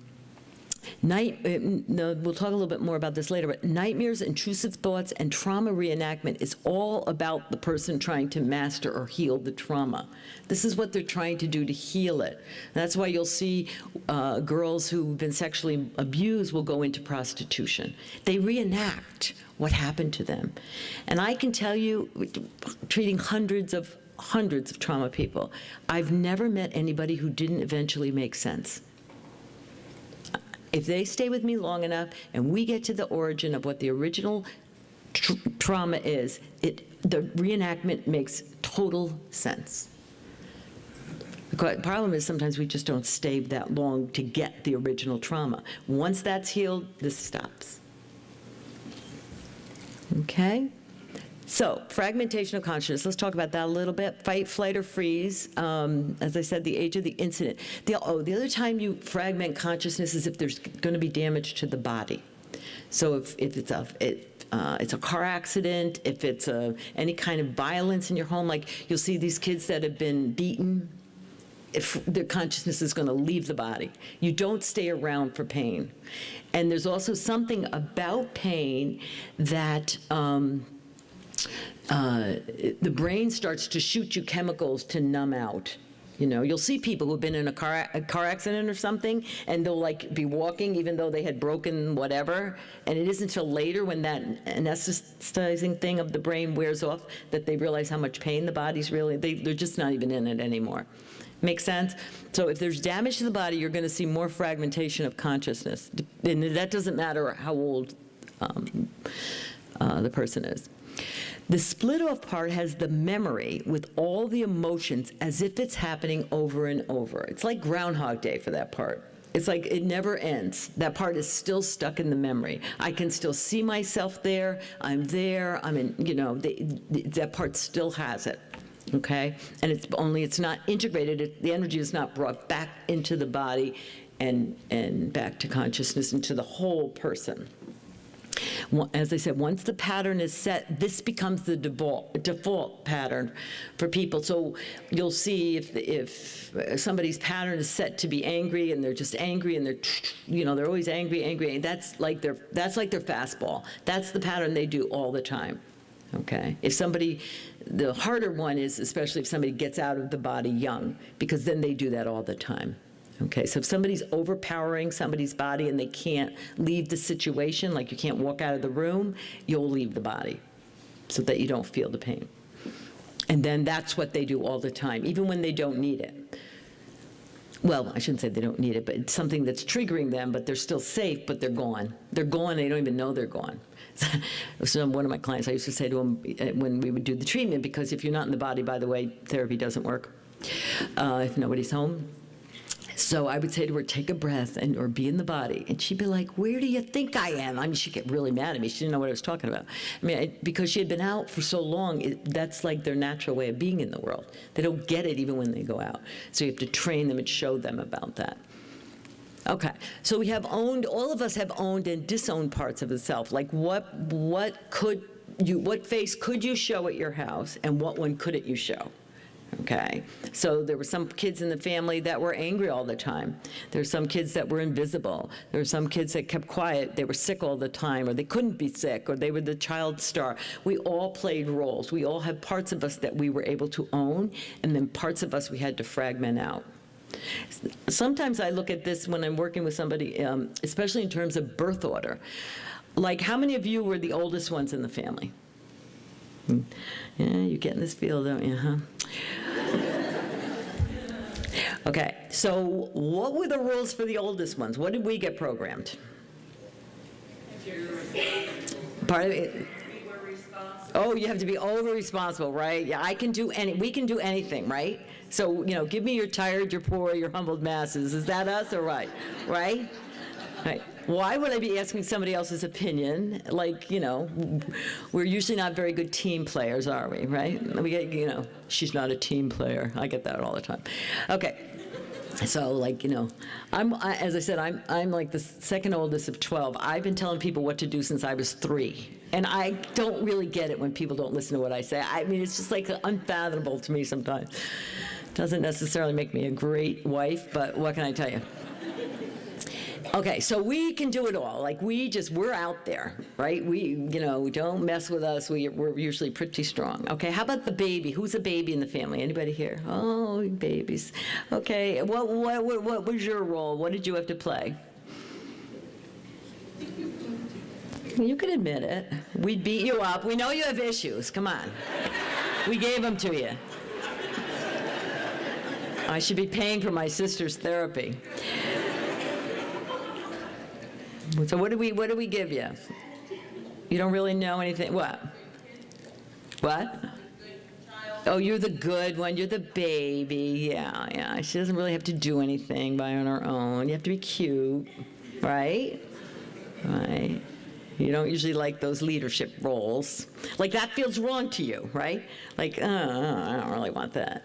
talk a little bit more about this later, but nightmares, intrusive thoughts, and trauma reenactment is all about the person trying to master or heal the trauma. This is what they're trying to do to heal it. That's why you'll see girls who've been sexually abused will go into prostitution. They reenact what happened to them. And I can tell you, treating hundreds of trauma people, I've never met anybody who didn't eventually make sense. If they stay with me long enough and we get to the origin of what the original trauma is, the reenactment makes total sense. The problem is sometimes we just don't stay that long to get the original trauma. Once that's healed, this stops. Okay? So, fragmentation of consciousness. Let's talk about that a little bit. Fight, flight, or freeze. As I said, the age of the incident. The other time you fragment consciousness is if there's going to be damage to the body. So if it's a car accident, if it's any kind of violence in your home, like you'll see these kids that have been beaten, if their consciousness is going to leave the body. You don't stay around for pain. And there's also something about pain that the brain starts to shoot you chemicals to numb out. You'll see people who've been in a car accident or something, and they'll be walking even though they had broken whatever, and it isn't until later when that anesthetizing thing of the brain wears off that they realize how much pain the body's really, they're just not even in it anymore. Make sense? So if there's damage to the body, you're going to see more fragmentation of consciousness. And that doesn't matter how old the person is. The split-off part has the memory with all the emotions as if it's happening over and over. It's like Groundhog Day for that part. It's like it never ends. That part is still stuck in the memory. I can still see myself there. I'm there. I'm in, that part still has it. Okay? And it's not integrated. The energy is not brought back into the body and back to consciousness, into the whole person. As I said, once the pattern is set, this becomes the default pattern for people. So you'll see if somebody's pattern is set to be angry, and they're just angry, and they're always angry. That's like their fastball. That's the pattern they do all the time. Okay. The harder one is especially if somebody gets out of the body young, because then they do that all the time. Okay, so if somebody's overpowering somebody's body and they can't leave the situation, like you can't walk out of the room, you'll leave the body so that you don't feel the pain. And then that's what they do all the time, even when they don't need it. Well, I shouldn't say they don't need it, but it's something that's triggering them, but they're still safe, but they're gone. They're gone, they don't even know they're gone. So one of my clients, I used to say to him when we would do the treatment, because if you're not in the body, by the way, therapy doesn't work if nobody's home. So I would say to her, take a breath or be in the body. And she'd be like, where do you think I am? I mean, she'd get really mad at me. She didn't know what I was talking about. I mean, because she had been out for so long, that's like their natural way of being in the world. They don't get it even when they go out. So you have to train them and show them about that. Okay, so all of us have owned and disowned parts of the self. Like what face could you show at your house, and what one couldn't you show? Okay, so there were some kids in the family that were angry all the time. There were some kids that were invisible. There were some kids that kept quiet. They were sick all the time, or they couldn't be sick, or they were the child star. We all played roles. We all had parts of us that we were able to own, and then parts of us we had to fragment out. Sometimes I look at this when I'm working with somebody, especially in terms of birth order. Like, how many of you were the oldest ones in the family? Yeah, you get in this field, don't you, huh? Okay, so what were the rules for the oldest ones? What did we get programmed? Part of it. Oh, you have to be over responsible, right? Yeah, we can do anything, right? So, give me your tired, your poor, your humbled masses. Is that us or right? Right? Right. Why would I be asking somebody else's opinion? Like, we're usually not very good team players, are we, right? We get, she's not a team player. I get that all the time. Okay. So, as I said, I'm like the second oldest of 12. I've been telling people what to do since I was 3. And I don't really get it when people don't listen to what I say. I mean, it's just like unfathomable to me sometimes. Doesn't necessarily make me a great wife, but what can I tell you? Okay, so we can do it all. Like, we're out there, right? We don't mess with us. We're usually pretty strong. Okay, how about the baby? Who's a baby in the family? Anybody here? Oh, babies. Okay, what was your role? What did you have to play? You can admit it. We beat you up. We know you have issues. Come on. We gave them to you. I should be paying for my sister's therapy. So what do we give you? You don't really know anything. What? What? Oh, you're the good one. You're the baby. Yeah. She doesn't really have to do anything on her own. You have to be cute, right? Right. You don't usually like those leadership roles. Like, that feels wrong to you, right? Like, I don't really want that.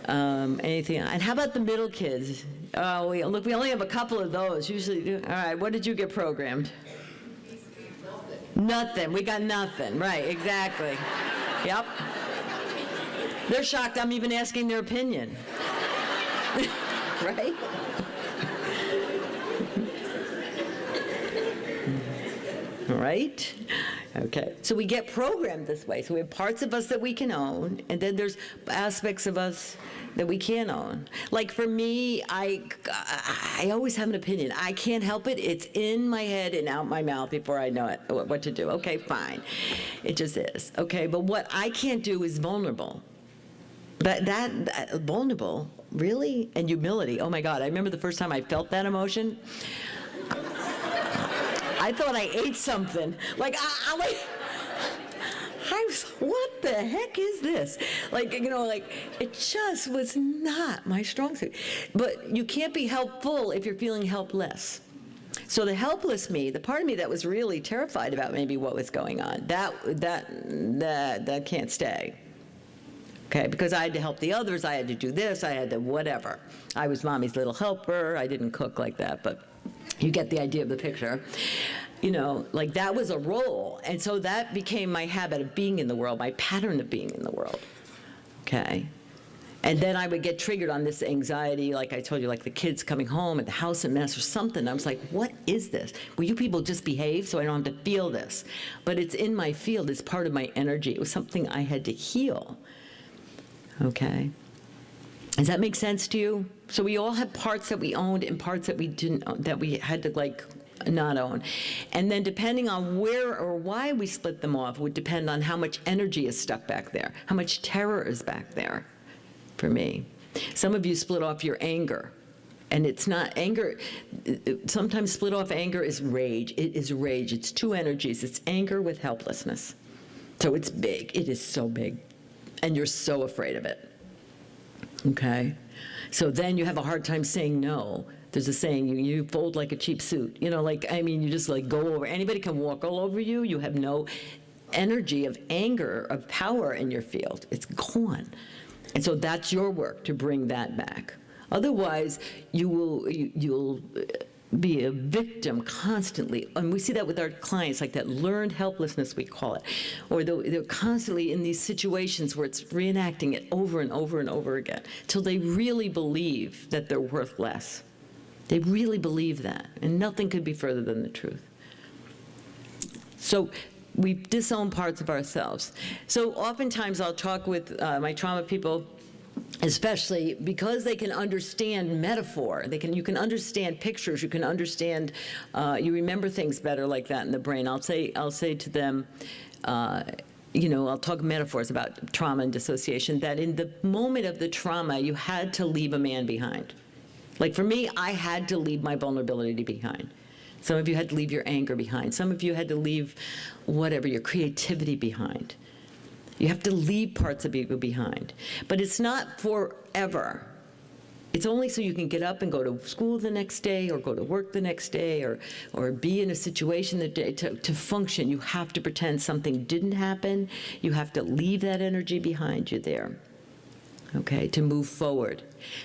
Anything? And how about the middle kids? Oh, we only have a couple of those. Usually, all right, what did you get programmed? Nothing. We got nothing. Right, exactly. Yep. They're shocked I'm even asking their opinion. Right? Right? Okay. So we get programmed this way. So we have parts of us that we can own, and then there's aspects of us that we can't own. Like, for me, I always have an opinion. I can't help it. It's in my head and out my mouth before I know it, what to do. Okay, fine. It just is. Okay, but what I can't do is vulnerable. That vulnerable, really? And humility. Oh my God, I remember the first time I felt that emotion. I thought I ate something. Like, what the heck is this? It just was not my strong suit. But you can't be helpful if you're feeling helpless. So the helpless me, the part of me that was really terrified about maybe what was going on, that can't stay. Okay, because I had to help the others, I had to do this, I had to whatever. I was mommy's little helper. I didn't cook like that, but you get the idea of the picture. That was a role. And so that became my habit of being in the world, my pattern of being in the world. Okay? And then I would get triggered on this anxiety, like I told you, like the kids coming home and the house a mess or something. I was like, what is this? Will you people just behave so I don't have to feel this? But it's in my field. It's part of my energy. It was something I had to heal. Okay? Does that make sense to you? So we all have parts that we owned and parts that we didn't own, that we had to not own. And then depending on where or why we split them off would depend on how much energy is stuck back there, how much terror is back there for me. Some of you split off your anger. And it's not anger. Sometimes split off anger is rage. It is rage. It's two energies. It's anger with helplessness. So it's big. It is so big. And you're so afraid of it. Okay? So then you have a hard time saying no. There's a saying, you fold like a cheap suit. You just go over. Anybody can walk all over you. You have no energy of anger, of power in your field. It's gone. And so that's your work to bring that back. Otherwise, you'll be a victim constantly. And we see that with our clients, like that learned helplessness, we call it. Or they're constantly in these situations where it's reenacting it over and over and over again till they really believe that they're worth less. They really believe that. And nothing could be further than the truth. So we disown parts of ourselves. So oftentimes I'll talk with my trauma people, especially because they can understand metaphor. You can understand pictures. You can understand. You remember things better like that in the brain. I'll say to them, I'll talk metaphors about trauma and dissociation, that in the moment of the trauma, you had to leave a man behind. Like for me, I had to leave my vulnerability behind. Some of you had to leave your anger behind. Some of you had to leave whatever, your creativity behind. You have to leave parts of you behind. But it's not forever. It's only so you can get up and go to school the next day or go to work the next day or be in a situation that day to function. You have to pretend something didn't happen. You have to leave that energy behind you there, okay, to move forward.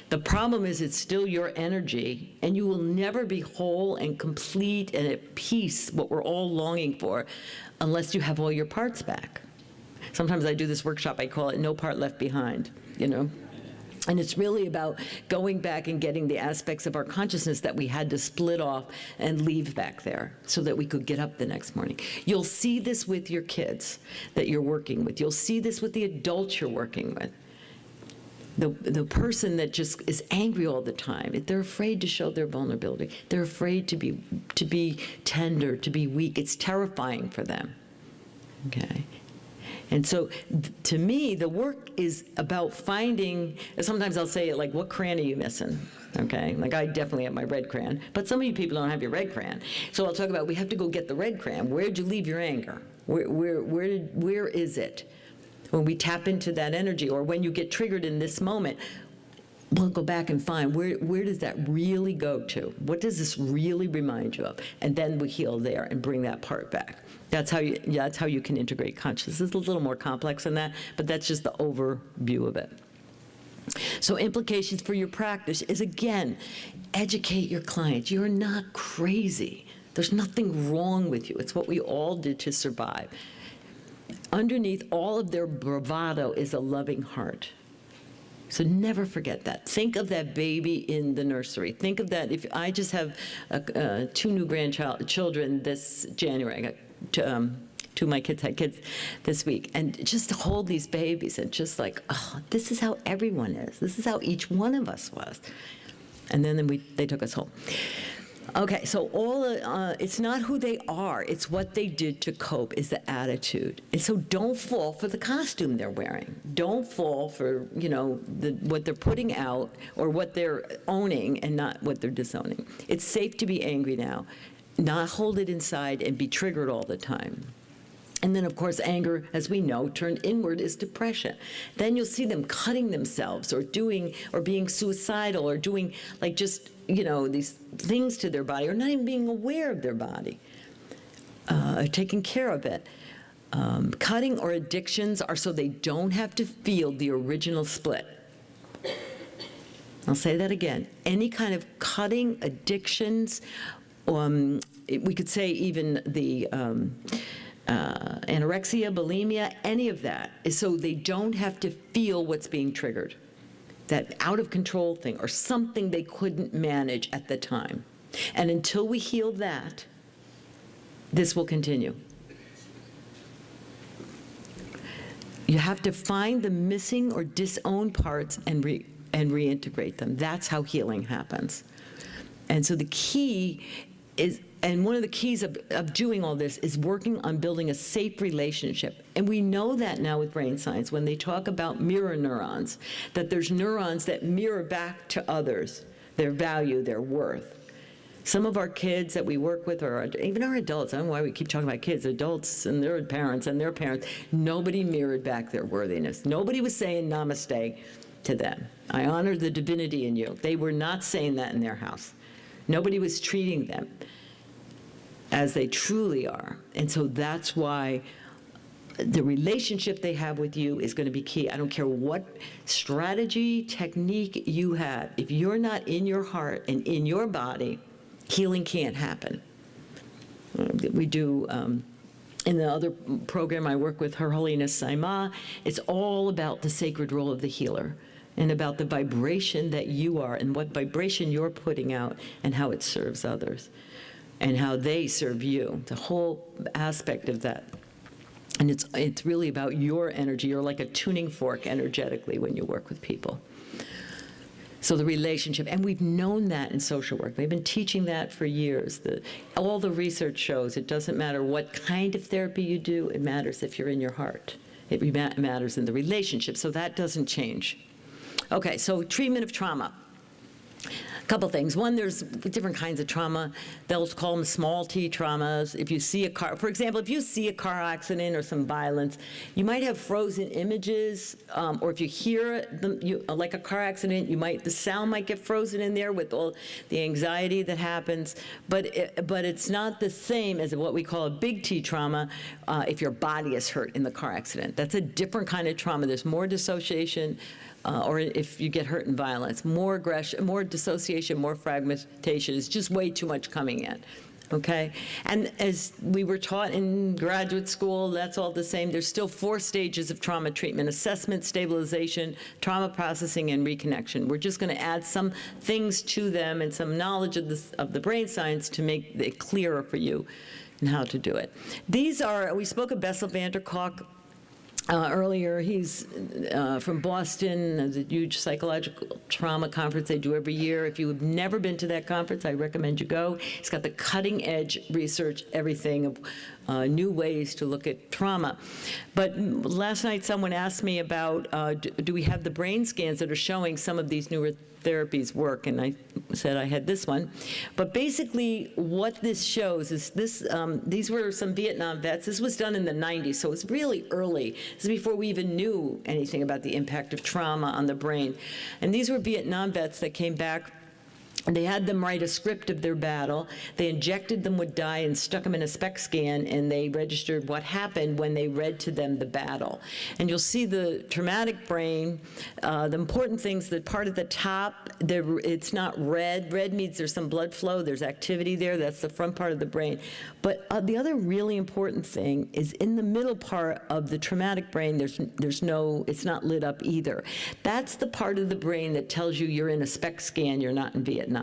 The problem is it's still your energy, and you will never be whole and complete and at peace, what we're all longing for, unless you have all your parts back. Sometimes I do this workshop, I call it No Part Left Behind, And it's really about going back and getting the aspects of our consciousness that we had to split off and leave back there so that we could get up the next morning. You'll see this with your kids that you're working with. You'll see this with the adults you're working with. The person that just is angry all the time, they're afraid to show their vulnerability. They're afraid to be tender, to be weak. It's terrifying for them, okay? And so, to me, the work is about finding, sometimes I'll say it like, what crayon are you missing? Okay, like I definitely have my red crayon, but some of you people don't have your red crayon. So I'll talk about, we have to go get the red crayon. Where'd you leave your anger? Where is it? When we tap into that energy, or when you get triggered in this moment, we'll go back and find where does that really go to? What does this really remind you of? And then we heal there and bring that part back. That's how you can integrate consciousness. It's a little more complex than that, but that's just the overview of it. So implications for your practice is, again, educate your clients. You're not crazy. There's nothing wrong with you. It's what we all did to survive. Underneath all of their bravado is a loving heart. So never forget that. Think of that baby in the nursery. Think of that. If I just have 2 new grandchildren this January, I got 2 of my kids had kids this week, and just to hold these babies and just like, oh, this is how everyone is. This is how each one of us was. And then they took us home. Okay, so it's not who they are, it's what they did to cope, is the attitude. And so don't fall for the costume they're wearing. Don't fall for, what they're putting out or what they're owning and not what they're disowning. It's safe to be angry now, not hold it inside and be triggered all the time. And then, of course, anger, as we know, turned inward is depression. Then you'll see them cutting themselves or being suicidal or doing these things to their body or not even being aware of their body, taking care of it. Cutting or addictions are so they don't have to feel the original split. I'll say that again. Any kind of cutting, addictions, we could say even the anorexia, bulimia, any of that is so they don't have to feel what's being triggered. That out of control thing or something they couldn't manage at the time. And until we heal that, this will continue. You have to find the missing or disowned parts and reintegrate them. That's how healing happens. And so the key is, and one of the keys of doing all this is working on building a safe relationship. And we know that now with brain science, when they talk about mirror neurons, that there's neurons that mirror back to others, their value, their worth. Some of our kids that we work with, or even our adults, I don't know why we keep talking about kids, adults and their parents, nobody mirrored back their worthiness. Nobody was saying namaste to them. I honor the divinity in you. They were not saying that in their house. Nobody was treating them as they truly are. And so that's why the relationship they have with you is going to be key. I don't care what strategy, technique you have. If you're not in your heart and in your body, healing can't happen. We do, in the other program I work with, Her Holiness Saima, it's all about the sacred role of the healer and about the vibration that you are and what vibration you're putting out and how it serves others and how they serve you, the whole aspect of that. And it's really about your energy. You're like a tuning fork energetically when you work with people. So the relationship, and we've known that in social work. They've been teaching that for years. All the research shows it doesn't matter what kind of therapy you do, it matters if you're in your heart. It matters in the relationship, so that doesn't change. Okay, so treatment of trauma. A couple things. One, there's different kinds of trauma. They'll call them small t traumas. If you see a car, for example, if you see a car accident or some violence, you might have frozen images, or if you hear like a car accident, the sound might get frozen in there with all the anxiety that happens. But it's not the same as what we call a big T trauma if your body is hurt in the car accident. That's a different kind of trauma. There's more dissociation. Or if you get hurt in violence, more aggression, more dissociation, more fragmentation. It's just way too much coming in, okay? And as we were taught in graduate school, that's all the same. There's still 4 stages of trauma treatment: assessment, stabilization, trauma processing, and reconnection. We're just going to add some things to them and some knowledge of the brain science to make it clearer for you and how to do it. These are, we spoke of Bessel van der Kolk earlier. He's from Boston. There's a huge psychological trauma conference they do every year. If you have never been to that conference, I recommend you go. He's got the cutting edge research, everything of new ways to look at trauma. But last night someone asked me about, do we have the brain scans that are showing some of these newer therapies work, and I said I had this one. But basically what this shows is this, these were some Vietnam vets. This was done in the 90s, so it's really early. This is before we even knew anything about the impact of trauma on the brain. And these were Vietnam vets that came back. And they had them write a script of their battle. They injected them with dye and stuck them in a SPECT scan, and they registered what happened when they read to them the battle. And you'll see the traumatic brain. The important things, the part at the top, it's not red. Red means there's some blood flow, there's activity there. That's the front part of the brain. But the other really important thing is in the middle part of the traumatic brain, it's not lit up either. That's the part of the brain that tells you you're in a SPECT scan, you're not in Vietnam.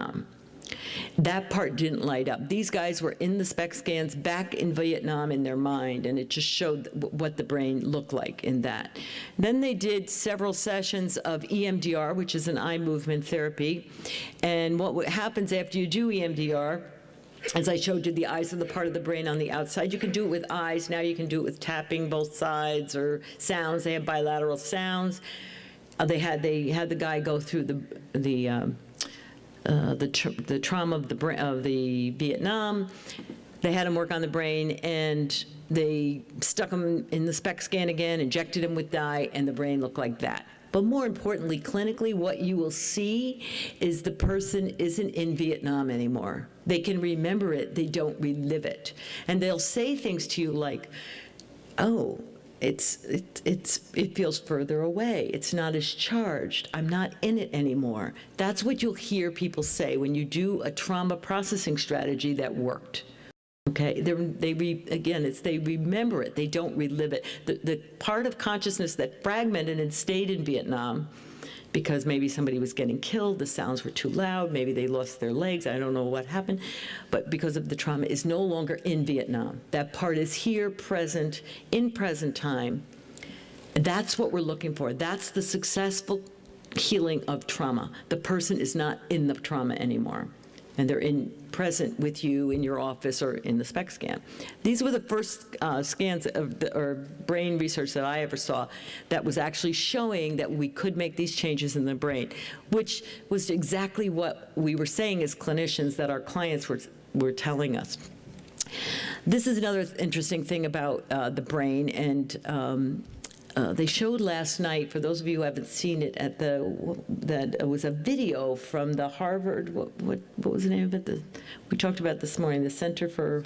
That part didn't light up. These guys were in the SPECT scans back in Vietnam in their mind, and it just showed what the brain looked like in that. Then they did several sessions of EMDR, which is an eye movement therapy. And what happens after you do EMDR, as I showed you, the eyes are the part of the brain on the outside. You can do it with eyes. Now you can do it with tapping both sides or sounds. They have bilateral sounds. They had the guy go through the trauma of the Vietnam. They had him work on the brain, and they stuck him in the SPECT scan again, injected him with dye, and the brain looked like that. But more importantly, clinically, what you will see is the person isn't in Vietnam anymore. They can remember it, they don't relive it. And they'll say things to you like, oh, it feels further away. It's not as charged. I'm not in it anymore. That's what you'll hear people say when you do a trauma processing strategy that worked. Okay, they remember it. They don't relive it. The part of consciousness that fragmented and stayed in Vietnam, because maybe somebody was getting killed, the sounds were too loud, maybe they lost their legs, I don't know what happened, but because of the trauma, is no longer in Vietnam. That part is here, present, in present time. That's what we're looking for. That's the successful healing of trauma. The person is not in the trauma anymore, and they're present with you in your office or in the SPECT scan. These were the first scans or brain research that I ever saw that was actually showing that we could make these changes in the brain, which was exactly what we were saying as clinicians that our clients were telling us. This is another interesting thing about the brain, and they showed last night, for those of you who haven't seen it, that it was a video from the Harvard, what was the name of it? We talked about this morning, the Center for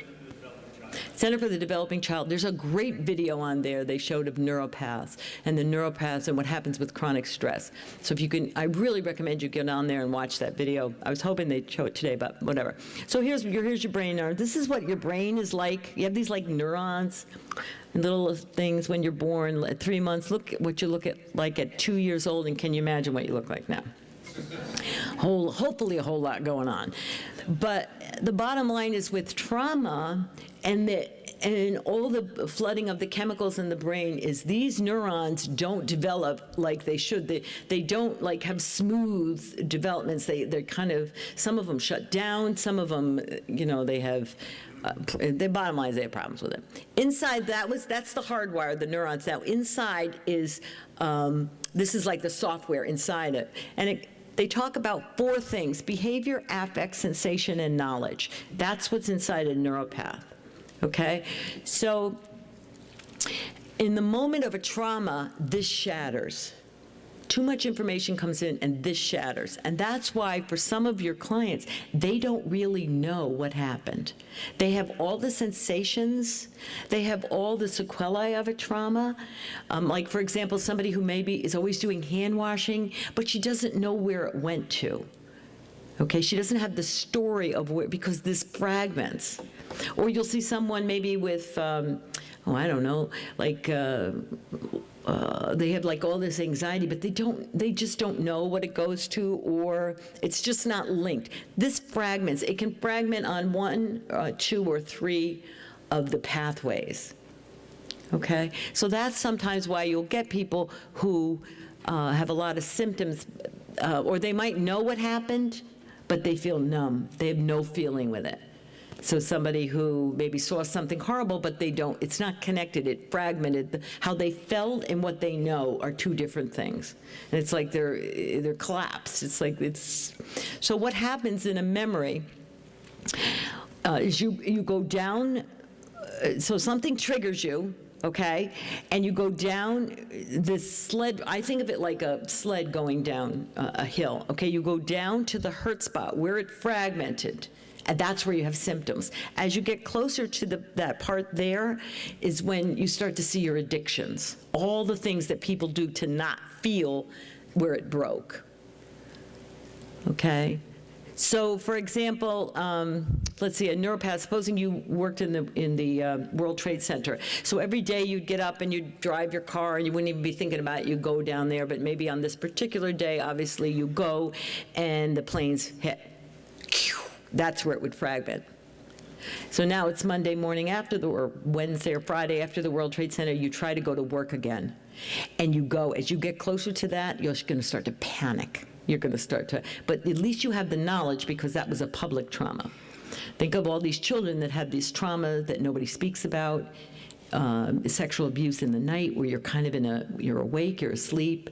the Developing Child. There's a great video on there they showed of neuropaths and what happens with chronic stress. So if you can, I really recommend you get on there and watch that video. I was hoping they'd show it today, but whatever. So here's your brain. This is what your brain is like. You have these like neurons, little things when you're born at 3 months. Look at what you look like at 2 years old, and can you imagine what you look like now? Hopefully a whole lot going on. But the bottom line is with trauma, and and all the flooding of the chemicals in the brain is these neurons don't develop like they should. They don't like have smooth developments. They're kind of, some of them shut down, some of them, they have, the bottom line is they have problems with it. Inside that's the hardwire, the neurons. Now inside is, this is like the software inside it. And they talk about 4 things: behavior, affect, sensation, and knowledge. That's what's inside a neuropath, okay? So in the moment of a trauma, this shatters. Too much information comes in and this shatters. And that's why for some of your clients, they don't really know what happened. They have all the sensations, they have all the sequelae of a trauma. Like for example, somebody who maybe is always doing hand washing, but she doesn't know where it went to. Okay, she doesn't have the story of where, because this fragments. Or you'll see someone maybe with, I don't know, like, they have like all this anxiety, but they just don't know what it goes to, or it's just not linked. This fragments, it can fragment on 1, 2, or 3 of the pathways, okay? So that's sometimes why you'll get people who have a lot of symptoms, or they might know what happened, but they feel numb. They have no feeling with it. So somebody who maybe saw something horrible, but they don't, it's not connected, it fragmented. How they felt and what they know are 2 different things. And it's like they're collapsed. It's like so what happens in a memory is you go down, so something triggers you, okay? And you go down this sled, I think of it like a sled going down a hill, okay? You go down to the hurt spot where it fragmented. And that's where you have symptoms. As you get closer to that part there is when you start to see your addictions, all the things that people do to not feel where it broke, okay? So for example, let's see, a neuropath, supposing you worked in the World Trade Center. So every day you'd get up and you'd drive your car and you wouldn't even be thinking about it, you go down there, but maybe on this particular day, obviously you go and the planes hit. That's where it would fragment. So now it's Monday morning or Wednesday or Friday after the World Trade Center, you try to go to work again. And you go, as you get closer to that, you're going to start to panic. You're going to start to, but at least you have the knowledge because that was a public trauma. Think of all these children that have these traumas that nobody speaks about, sexual abuse in the night where you're kind of you're awake, you're asleep.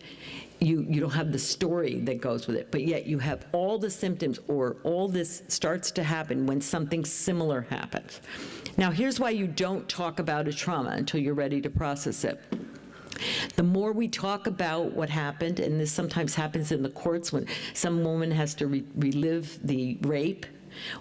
You don't have the story that goes with it, but yet you have all the symptoms, or all this starts to happen when something similar happens. Now, here's why you don't talk about a trauma until you're ready to process it. The more we talk about what happened, and this sometimes happens in the courts when some woman has to relive the rape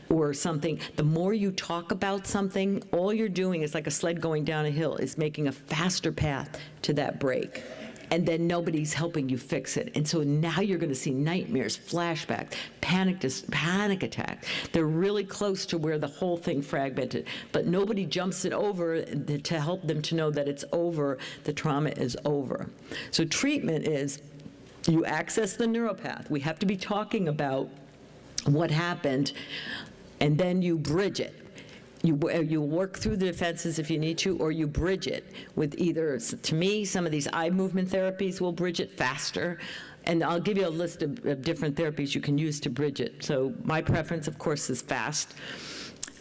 or something, the more you talk about something, all you're doing is like a sled going down a hill, is making a faster path to that break. And then nobody's helping you fix it. And so now you're going to see nightmares, flashbacks, panic attacks. They're really close to where the whole thing fragmented, but nobody jumps it over to help them to know that it's over, the trauma is over. So treatment is you access the neuropath. We have to be talking about what happened, and then you bridge it. You work through the defenses if you need to, or you bridge it with either, to me, some of these eye movement therapies will bridge it faster. And I'll give you a list of different therapies you can use to bridge it. So my preference, of course, is fast.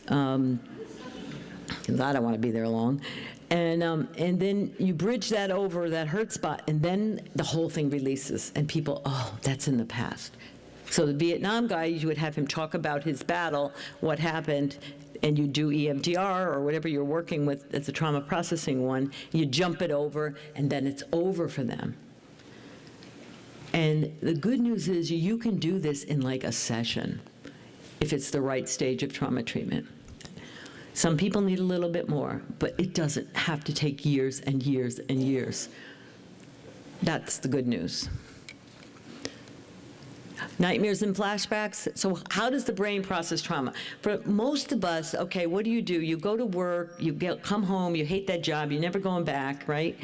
Because I don't want to be there long. And then you bridge that over that hurt spot, and then the whole thing releases, and people, oh, that's in the past. So the Vietnam guy, you would have him talk about his battle, what happened, and you do EMDR or whatever you're working with as a trauma processing one, you jump it over, and then it's over for them. And the good news is you can do this in like a session if it's the right stage of trauma treatment. Some people need a little bit more, but it doesn't have to take years and years and years. That's the good news. Nightmares and flashbacks. So how does the brain process trauma? For most of us, okay, what do? You go to work, you come home, you hate that job, you're never going back, right?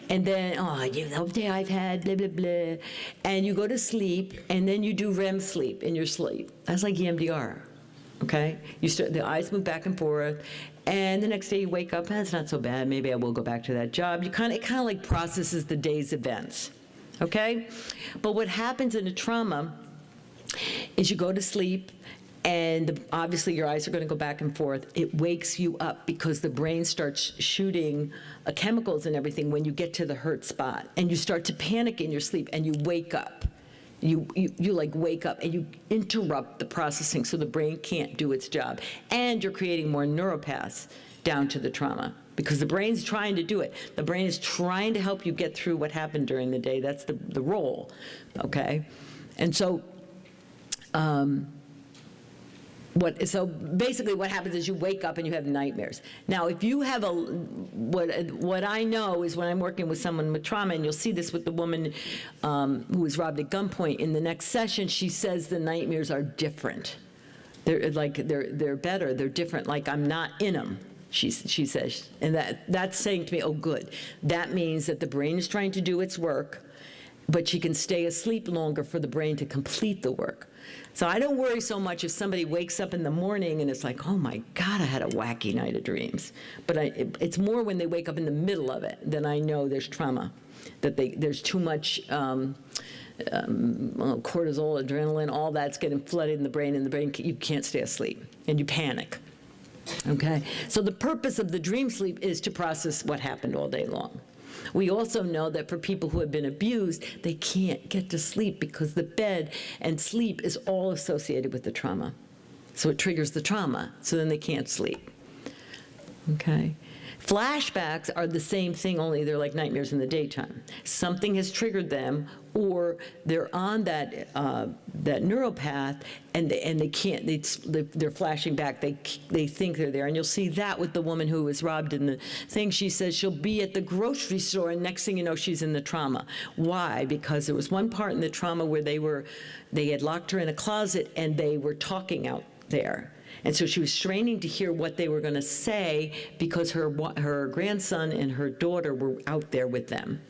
And then, oh, the day I've had, blah, blah, blah. And you go to sleep, and then you do REM sleep in your sleep. That's like EMDR, okay? The eyes move back and forth, And the next day you wake up, it's not so bad, maybe I will go back to that job. It kind of like processes the day's events, okay? But what happens in a trauma is you go to sleep, and obviously your eyes are going to go back and forth. It wakes you up because the brain starts shooting chemicals and everything when you get to the hurt spot, and you start to panic in your sleep, and you wake up. You like wake up and you interrupt the processing so the brain can't do its job. And you're creating more neuropaths down to the trauma because the brain's trying to do it. The brain is trying to help you get through what happened during the day. That's the role, okay? And so, so basically what happens is you wake up and you have nightmares. Now, if you have what I know is when I'm working with someone with trauma, and you'll see this with the woman who was robbed at gunpoint, in the next session, she says the nightmares are different. They're better, they're different, like I'm not in them, she says. And that's saying to me, oh, good. That means that the brain is trying to do its work, but she can stay asleep longer for the brain to complete the work. So I don't worry so much if somebody wakes up in the morning and it's like, oh my God, I had a wacky night of dreams. But it's more when they wake up in the middle of it, then I know there's trauma, that there's too much cortisol, adrenaline, all that's getting flooded in the brain, and the brain, you can't stay asleep, and you panic. Okay? So the purpose of the dream sleep is to process what happened all day long. We also know that for people who have been abused, they can't get to sleep because the bed and sleep is all associated with the trauma. So it triggers the trauma, so then they can't sleep. Okay? Flashbacks are the same thing, only they're like nightmares in the daytime. Something has triggered them, or they're on that neuropath, and they can't. They're flashing back. They think they're there, and you'll see that with the woman who was robbed in the thing. She says she'll be at the grocery store, and next thing you know, she's in the trauma. Why? Because there was one part in the trauma where they had locked her in a closet, and they were talking out there. And so she was straining to hear what they were going to say because her grandson and her daughter were out there with them.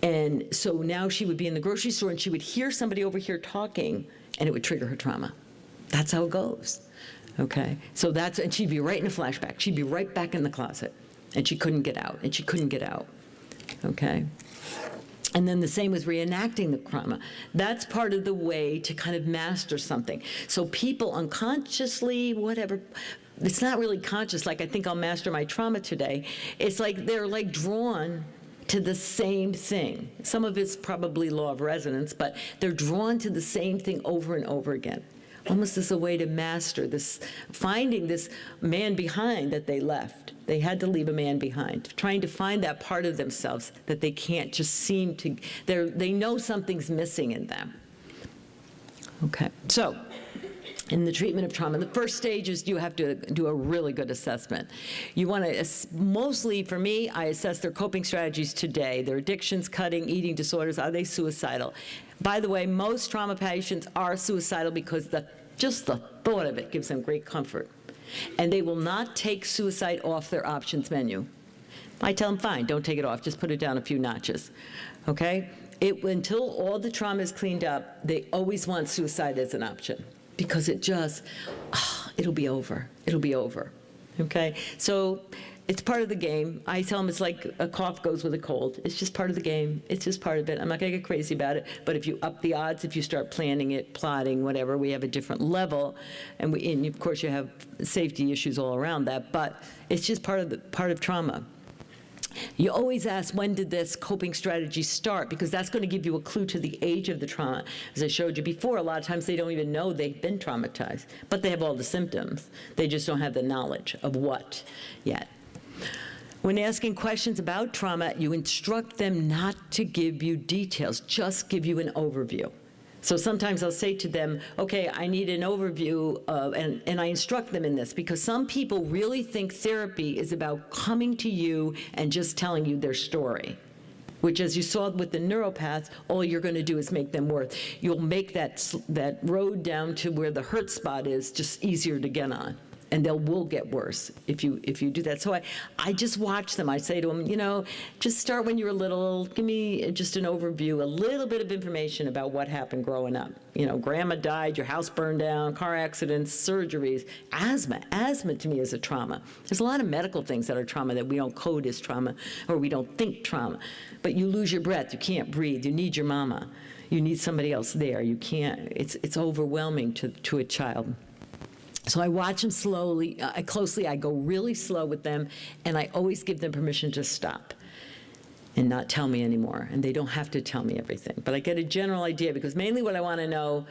And so now she would be in the grocery store and she would hear somebody over here talking, and it would trigger her trauma. That's how it goes. Okay? So and she'd be right in a flashback. She'd be right back in the closet. And she couldn't get out. And she couldn't get out. Okay? And then the same with reenacting the trauma. That's part of the way to kind of master something. So people unconsciously, whatever, it's not really conscious, like I think I'll master my trauma today. It's like they're like drawn to the same thing. Some of it's probably law of resonance, but they're drawn to the same thing over and over again. Almost as a way to master this, finding this man behind that they left. They had to leave a man behind, trying to find that part of themselves that they can't just seem to, they know something's missing in them. Okay, so in the treatment of trauma, the first stage is you have to do a really good assessment. You want to, mostly for me, I assess their coping strategies today, their addictions, cutting, eating disorders, are they suicidal? By the way, most trauma patients are suicidal because just the thought of it gives them great comfort. And they will not take suicide off their options menu. I tell them, fine, don't take it off, just put it down a few notches, okay? Until all the trauma is cleaned up, they always want suicide as an option because it just, it'll be over, okay? So it's part of the game. I tell them it's like a cough goes with a cold. It's just part of the game. It's just part of it. I'm not going to get crazy about it, but if you up the odds, if you start planning it, plotting, whatever, we have a different level, and of course you have safety issues all around that, but it's just part of trauma. You always ask, when did this coping strategy start? Because that's going to give you a clue to the age of the trauma. As I showed you before, a lot of times they don't even know they've been traumatized, but they have all the symptoms. They just don't have the knowledge of what yet. When asking questions about trauma, you instruct them not to give you details, just give you an overview. So sometimes I'll say to them, okay, I need an overview, and I instruct them in this, because some people really think therapy is about coming to you and just telling you their story, which, as you saw with the neuropaths, all you're going to do is make them worse. You'll make that road down to where the hurt spot is just easier to get on. And they will get worse if you do that. So I just watch them. I say to them, just start when you were little. Give me just an overview, a little bit of information about what happened growing up. Grandma died, your house burned down, car accidents, surgeries, asthma. Asthma to me is a trauma. There's a lot of medical things that are trauma that we don't code as trauma, or we don't think trauma. But you lose your breath, you can't breathe, you need your mama. You need somebody else there. You can't, it's overwhelming to a child. So I watch them closely. I go really slow with them, and I always give them permission to stop and not tell me anymore. And they don't have to tell me everything. But I get a general idea, because mainly what I want to know,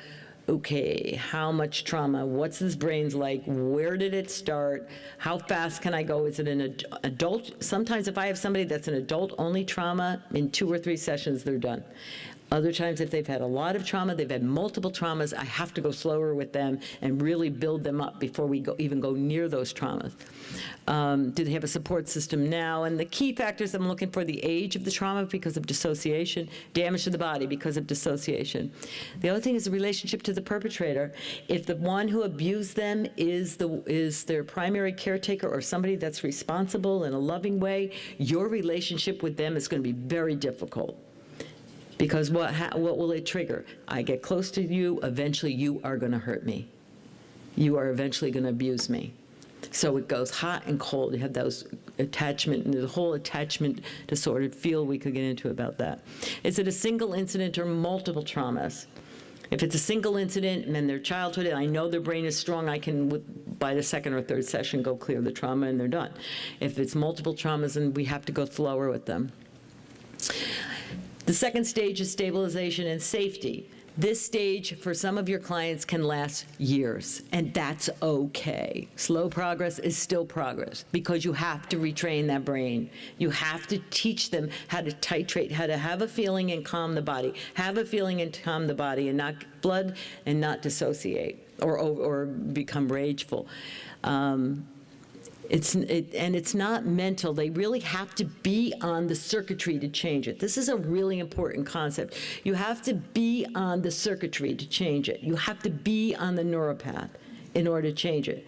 okay, how much trauma? What's this brain's like? Where did it start? How fast can I go? Is it an adult? Sometimes if I have somebody that's an adult-only trauma, in 2 or 3 sessions, they're done. Other times, if they've had a lot of trauma, they've had multiple traumas, I have to go slower with them and really build them up before we even go near those traumas. Do they have a support system now? And the key factors I'm looking for: the age of the trauma because of dissociation, damage to the body because of dissociation. The other thing is the relationship to the perpetrator. If the one who abused them is their primary caretaker or somebody that's responsible in a loving way, your relationship with them is going to be very difficult. Because what will it trigger? I get close to you, eventually you are going to hurt me. You are eventually going to abuse me. So it goes hot and cold. You have those attachment, and the whole attachment disorder field we could get into about that. Is it a single incident or multiple traumas? If it's a single incident and their childhood, and I know their brain is strong, I can, by the 2nd or 3rd session, go clear the trauma and they're done. If it's multiple traumas, then we have to go slower with them. The second stage is stabilization and safety. This stage, for some of your clients, can last years, and that's okay. Slow progress is still progress, because you have to retrain that brain. You have to teach them how to titrate, how to have a feeling and calm the body, have a feeling and calm the body, and not blood and not dissociate or become rageful. It's not mental. They really have to be on the circuitry to change it. This is a really important concept. You have to be on the circuitry to change it. You have to be on the neuropath in order to change it.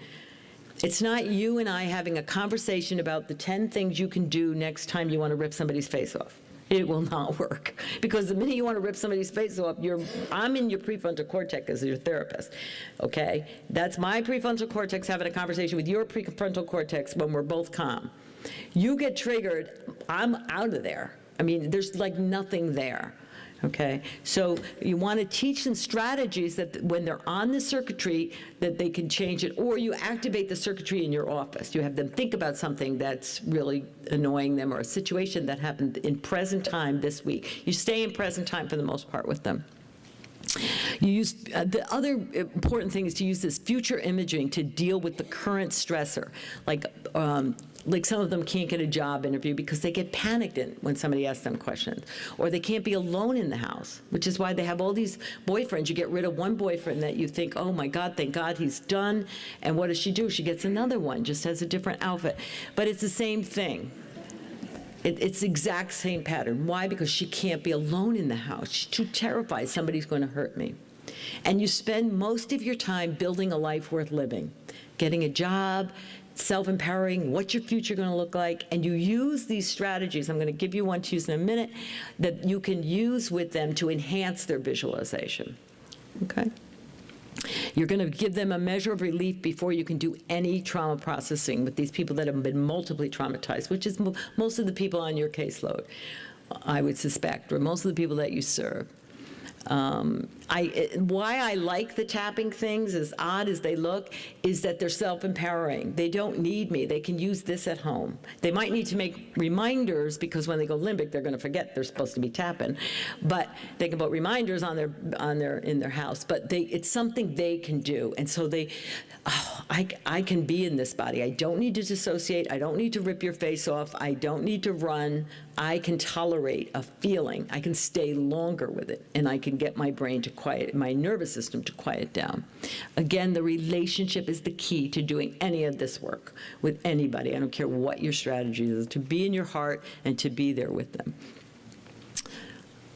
It's not you and I having a conversation about the 10 things you can do next time you want to rip somebody's face off. It will not work, because the minute you want to rip somebody's face off, I'm in your prefrontal cortex as your therapist, okay? That's my prefrontal cortex having a conversation with your prefrontal cortex when we're both calm. You get triggered, I'm out of there. I mean, there's like nothing there. Okay, so you want to teach them strategies that when they're on the circuitry that they can change it, or you activate the circuitry in your office. You have them think about something that's really annoying them, or a situation that happened in present time this week. You stay in present time for the most part with them. You use, the other important thing is to use this future imaging to deal with the current stressor. Like some of them can't get a job interview because they get panicked when somebody asks them questions. Or they can't be alone in the house, which is why they have all these boyfriends. You get rid of one boyfriend that you think, oh my God, thank God he's done. And what does she do? She gets another one, just has a different outfit. But it's the same thing. It's the exact same pattern. Why? Because she can't be alone in the house. She's too terrified somebody's going to hurt me. And you spend most of your time building a life worth living, getting a job, self-empowering, what's your future going to look like, and you use these strategies, I'm going to give you one to use in a minute, that you can use with them to enhance their visualization, okay? You're going to give them a measure of relief before you can do any trauma processing with these people that have been multiply traumatized, which is most of the people on your caseload, I would suspect, or most of the people that you serve. Why I like the tapping things, as odd as they look, is that they're self-empowering. They don't need me. They can use this at home. They might need to make reminders, because when they go limbic, they're going to forget they're supposed to be tapping. But they can put reminders in their house. But it's something they can do. And so I can be in this body. I don't need to dissociate. I don't need to rip your face off. I don't need to run. I can tolerate a feeling. I can stay longer with it, and I can get my brain to quiet, my nervous system to quiet down. Again, the relationship is the key to doing any of this work with anybody. I don't care what your strategy is, to be in your heart and to be there with them.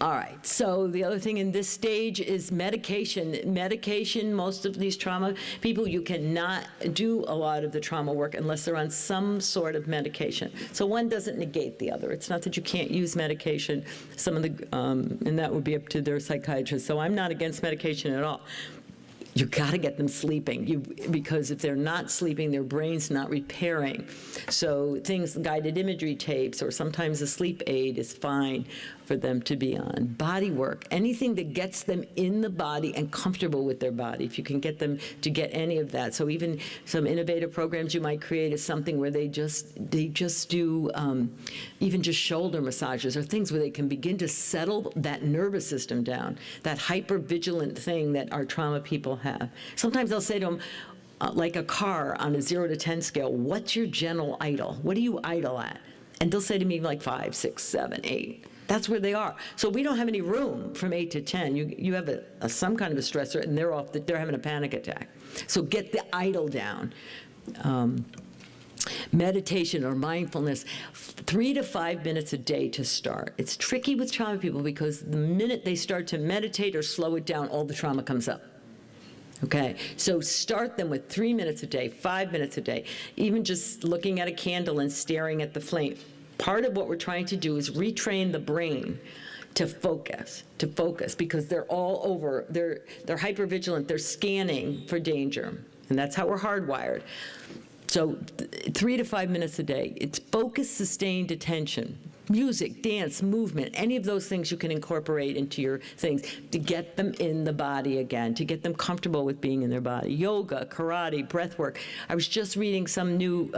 All right, so the other thing in this stage is medication. Medication, most of these trauma people, you cannot do a lot of the trauma work unless they're on some sort of medication. So one doesn't negate the other. It's not that you can't use medication, some of the, and that would be up to their psychiatrist. So I'm not against medication at all. You got to get them sleeping, because if they're not sleeping, their brain's not repairing. So things, guided imagery tapes, or sometimes a sleep aid is fine for them to be on. Body work, anything that gets them in the body and comfortable with their body, if you can get them to get any of that. So even some innovative programs you might create is something where they just do even just shoulder massages, or things where they can begin to settle that nervous system down, that hypervigilant thing that our trauma people have. Sometimes they'll say to them, like a car on a 0 to 10 scale, what's your general idle? What do you idle at? And they'll say to me like 5, 6, 7, 8. That's where they are. So we don't have any room from 8 to 10. You have some kind of a stressor, and they're having a panic attack. So get the idle down. Meditation or mindfulness, 3 to 5 minutes a day to start. It's tricky with trauma people because the minute they start to meditate or slow it down, all the trauma comes up. Okay, so start them with 3 minutes a day, 5 minutes a day, even just looking at a candle and staring at the flame. Part of what we're trying to do is retrain the brain to focus, because they're all over, they're hypervigilant, they're scanning for danger, and that's how we're hardwired. So 3 to 5 minutes a day. It's focused, sustained attention. Music, dance, movement, any of those things you can incorporate into your things to get them in the body again, to get them comfortable with being in their body. Yoga, karate, breath work. I was just reading some new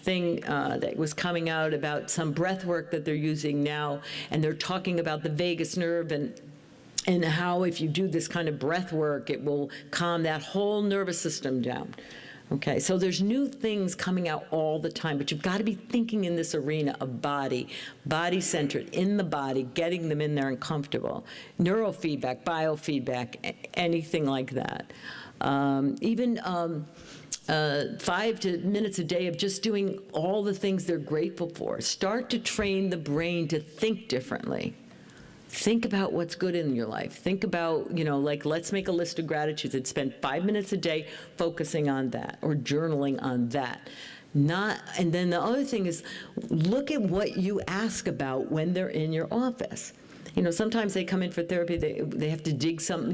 thing that was coming out about some breath work that they're using now, and they're talking about the vagus nerve and how if you do this kind of breath work, it will calm that whole nervous system down. Okay, so there's new things coming out all the time, but you've got to be thinking in this arena of body-centered, in the body, getting them in there and comfortable. Neurofeedback, biofeedback, anything like that. Even 5 minutes a day of just doing all the things they're grateful for. Start to train the brain to think differently. Think about what's good in your life. Think about, like, let's make a list of gratitudes and spend 5 minutes a day focusing on that or journaling on that. And then the other thing is, look at what you ask about when they're in your office. Sometimes they come in for therapy, they have to dig something,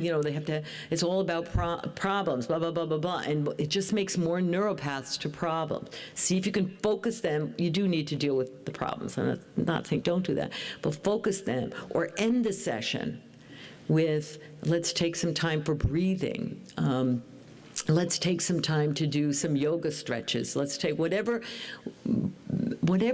it's all about problems, blah, blah, blah, blah, blah, and it just makes more neuropaths to problems. See if you can focus them. You do need to deal with the problems. I'm not saying don't do that, but focus them, or end the session with, let's take some time for breathing. Let's take some time to do some yoga stretches. Let's take whatever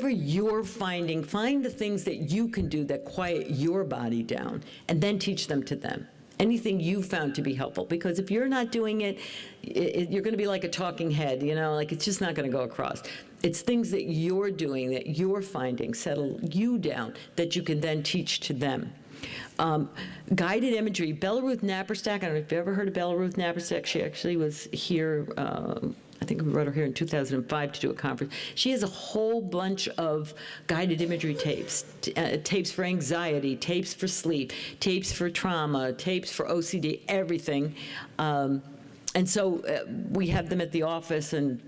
you're finding, find the things that you can do that quiet your body down, and then teach them to them. Anything you found to be helpful, because if you're not doing it, you're going to be like a talking head, like it's just not going to go across. It's things that you're doing, that you're finding, settle you down, that you can then teach to them. Guided imagery, Bella Ruth Naparstek. I don't know if you've ever heard of Bella Ruth Naparstek. She actually was here, I think we brought her here in 2005 to do a conference. She has a whole bunch of guided imagery tapes, tapes for anxiety, tapes for sleep, tapes for trauma, tapes for OCD, everything. And so we have them at the office, and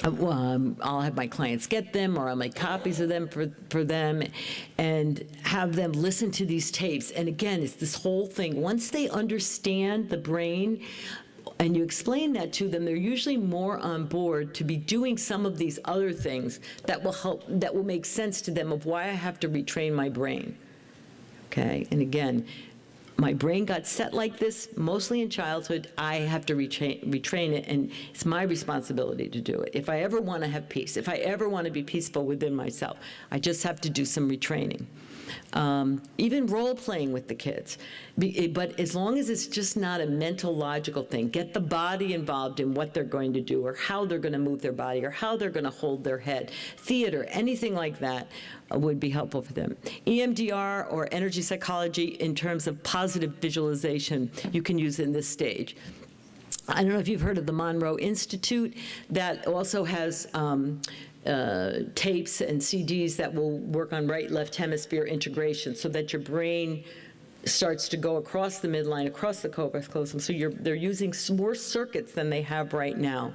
I'll have my clients get them, or I'll make copies of them for them, and have them listen to these tapes. And again, it's this whole thing. Once they understand the brain, and you explain that to them, they're usually more on board to be doing some of these other things that will help, that will make sense to them of why I have to retrain my brain. Okay, and again, my brain got set like this, mostly in childhood. I have to retrain it, and it's my responsibility to do it. If I ever want to have peace, if I ever want to be peaceful within myself, I just have to do some retraining. Even role-playing with the kids. But as long as it's just not a mental, logical thing, get the body involved in what they're going to do, or how they're going to move their body, or how they're going to hold their head. Theater, anything like that would be helpful for them. EMDR, or energy psychology, in terms of positive visualization, you can use in this stage. I don't know if you've heard of the Monroe Institute. That also has tapes and CDs that will work on right-left hemisphere integration, so that your brain starts to go across the midline, across the corpus callosum. So they're using more circuits than they have right now.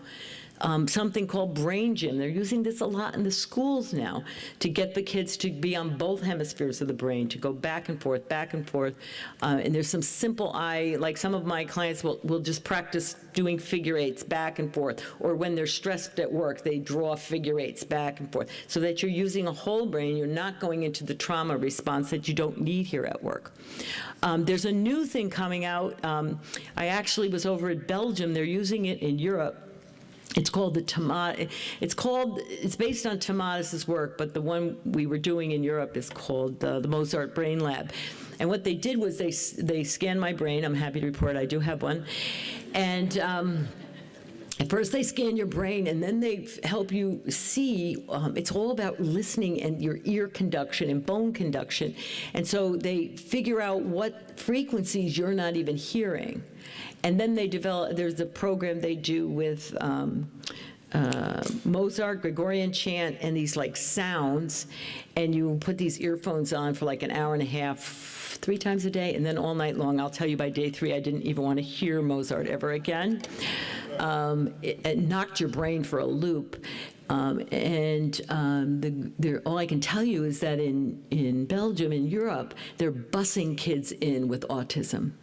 Something called brain gym. They're using this a lot in the schools now to get the kids to be on both hemispheres of the brain, to go back and forth, back and forth. And there's some simple like some of my clients will just practice doing figure eights back and forth, or when they're stressed at work, they draw figure eights back and forth, so that you're using a whole brain. You're not going into the trauma response that you don't need here at work. There's a new thing coming out. I actually was over at Belgium. They're using it in Europe. It's called it's based on Tomatis' work, but the one we were doing in Europe is called the Mozart Brain Lab. And what they did was they scanned my brain. I'm happy to report I do have one. And at first they scan your brain, and then they help you see. It's all about listening and your ear conduction and bone conduction. And so they figure out what frequencies you're not even hearing. And then they develop, there's a program they do with Mozart, Gregorian chant, and these like sounds, and you put these earphones on for like an hour and a half, 3 times a day, and then all night long. I'll tell you by day 3, I didn't even want to hear Mozart ever again. It knocked your brain for a loop. All I can tell you is that in Belgium, in Europe, they're busing kids in with autism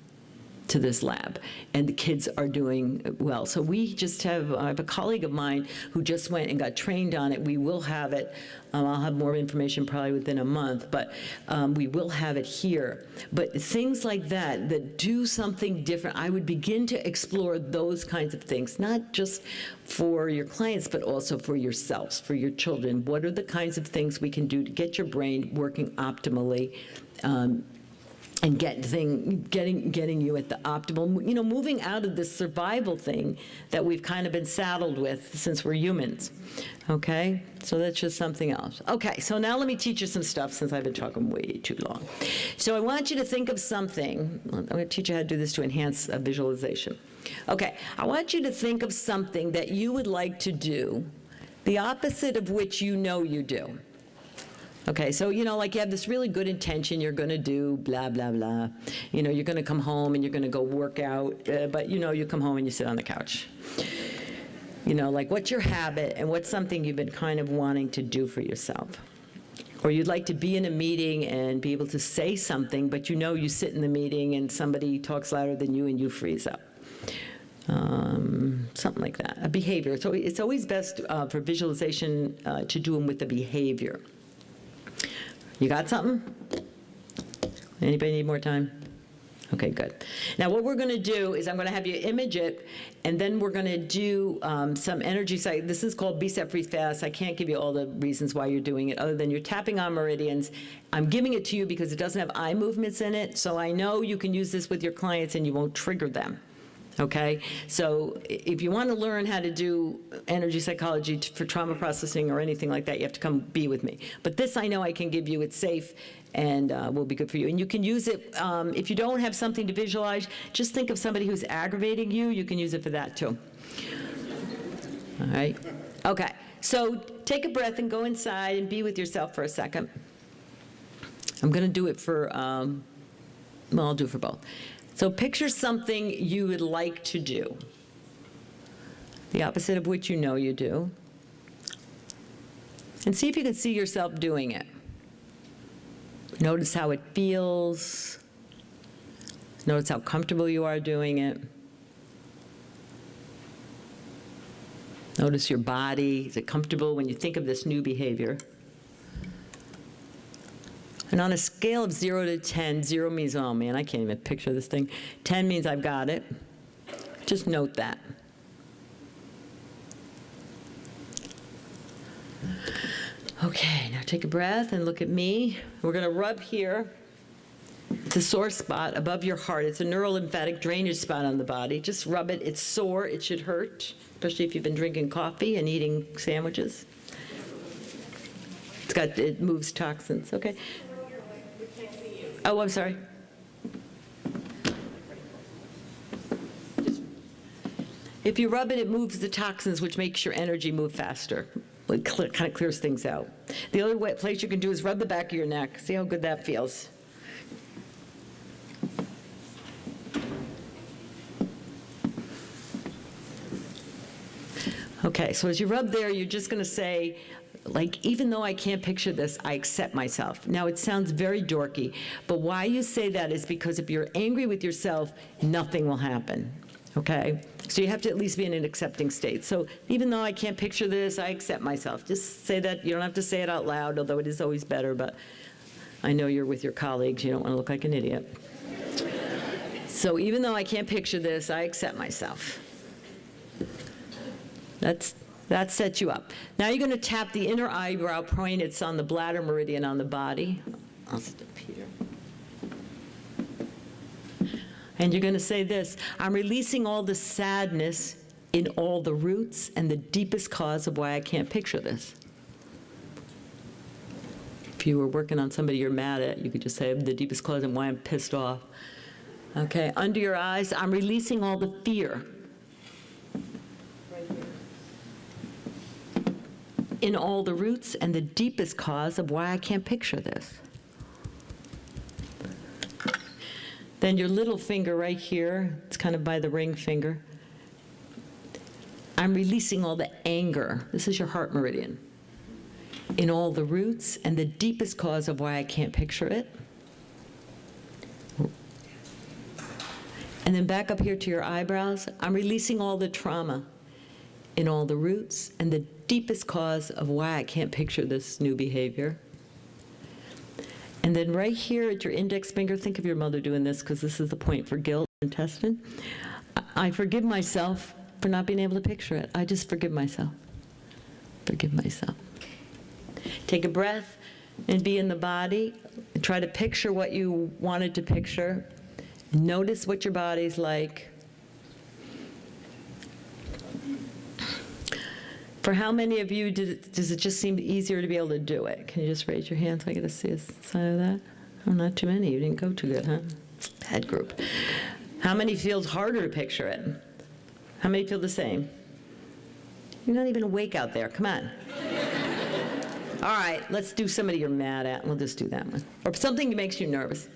to this lab, and the kids are doing well. So I have a colleague of mine who just went and got trained on it. We will have it. I'll have more information probably within a month, but we will have it here. But things like that do something different, I would begin to explore those kinds of things, not just for your clients, but also for yourselves, for your children. What are the kinds of things we can do to get your brain working optimally, and getting you at the optimal, moving out of this survival thing that we've kind of been saddled with since we're humans, okay? So that's just something else. Okay, so now let me teach you some stuff since I've been talking way too long. So I want you to think of something. I'm going to teach you how to do this to enhance visualization. Okay, I want you to think of something that you would like to do, the opposite of which you know you do. Okay, so, like you have this really good intention, you're going to do blah, blah, blah. You're going to come home and you're going to go work out, but, you come home and you sit on the couch. Like what's your habit and what's something you've been kind of wanting to do for yourself? Or you'd like to be in a meeting and be able to say something, but you sit in the meeting and somebody talks louder than you and you freeze up. Something like that, a behavior. So it's always best for visualization to do them with the behavior. You got something? Anybody need more time? Okay, good. Now what we're going to do is I'm going to have you image it, and then we're going to do some energy. This is called Be Set Free Fast. I can't give you all the reasons why you're doing it other than you're tapping on meridians. I'm giving it to you because it doesn't have eye movements in it, so I know you can use this with your clients and you won't trigger them. Okay, so if you want to learn how to do energy psychology for trauma processing or anything like that, you have to come be with me. But this I know I can give you. It's safe and will be good for you. And you can use it, if you don't have something to visualize, just think of somebody who's aggravating you. You can use it for that too. All right, okay, so take a breath and go inside and be with yourself for a second. I'm going to do it for, I'll do it for both. So picture something you would like to do, the opposite of which you know you do, and see if you can see yourself doing it. Notice how it feels. Notice how comfortable you are doing it. Notice your body. Is it comfortable when you think of this new behavior? And on a scale of 0 to 10, 0 means, oh man, I can't even picture this thing. 10 means I've got it. Just note that. Okay, now take a breath and look at me. We're going to rub here. It's a sore spot above your heart. It's a neurolymphatic drainage spot on the body. Just rub it. It's sore. It should hurt, especially if you've been drinking coffee and eating sandwiches. It moves toxins, okay? Oh, I'm sorry. If you rub it, it moves the toxins, which makes your energy move faster. It kind of clears things out. The other place you can do is rub the back of your neck. See how good that feels. Okay, so as you rub there, you're just going to say, like, even though I can't picture this, I accept myself. Now, it sounds very dorky, but why you say that is because if you're angry with yourself, nothing will happen, okay? So you have to at least be in an accepting state. So even though I can't picture this, I accept myself. Just say that. You don't have to say it out loud, although it is always better, but I know you're with your colleagues. You don't want to look like an idiot. So even though I can't picture this, I accept myself. That sets you up. Now you're going to tap the inner eyebrow point. It's on the bladder meridian on the body. I'll step here. And you're going to say this: I'm releasing all the sadness in all the roots and the deepest cause of why I can't picture this. If you were working on somebody you're mad at, you could just say the deepest cause and why I'm pissed off. Okay, under your eyes, I'm releasing all the fear. In all the roots and the deepest cause of why I can't picture this. Then your little finger right here, it's kind of by the ring finger. I'm releasing all the anger. This is your heart meridian. In all the roots and the deepest cause of why I can't picture it. And then back up here to your eyebrows, I'm releasing all the trauma in all the roots and the deepest cause of why I can't picture this new behavior. And then right here at your index finger, think of your mother doing this, because this is the point for guilt and testing. I forgive myself for not being able to picture it. I just forgive myself. Forgive myself. Take a breath and be in the body. Try to picture what you wanted to picture. Notice what your body's like. For how many of you does it just seem easier to be able to do it? Can you just raise your hand so I get to see a sign of that? Oh, not too many. You didn't go too good, huh? Bad group. How many feels harder to picture it? How many feel the same? You're not even awake out there. Come on. All right, let's do somebody you're mad at. We'll just do that one. Or something that makes you nervous.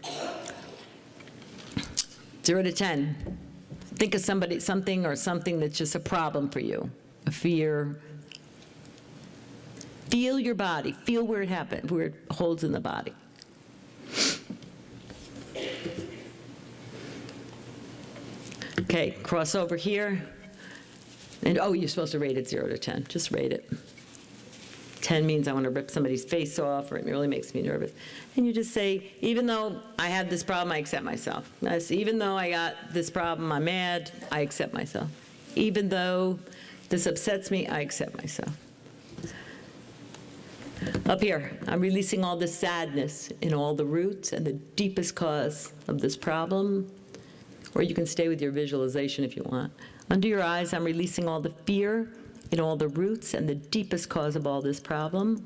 0 to 10. Think of something that's just a problem for you, a fear. Feel your body. Feel where it happened, where it holds in the body. Okay, cross over here. And oh, you're supposed to rate it 0 to 10. Just rate it. 10 means I want to rip somebody's face off, or it really makes me nervous. And you just say, even though I have this problem, I accept myself. Even though I got this problem, I'm mad, I accept myself. Even though this upsets me, I accept myself. Up here, I'm releasing all the sadness in all the roots and the deepest cause of this problem. Or you can stay with your visualization if you want. Under your eyes, I'm releasing all the fear in all the roots and the deepest cause of all this problem.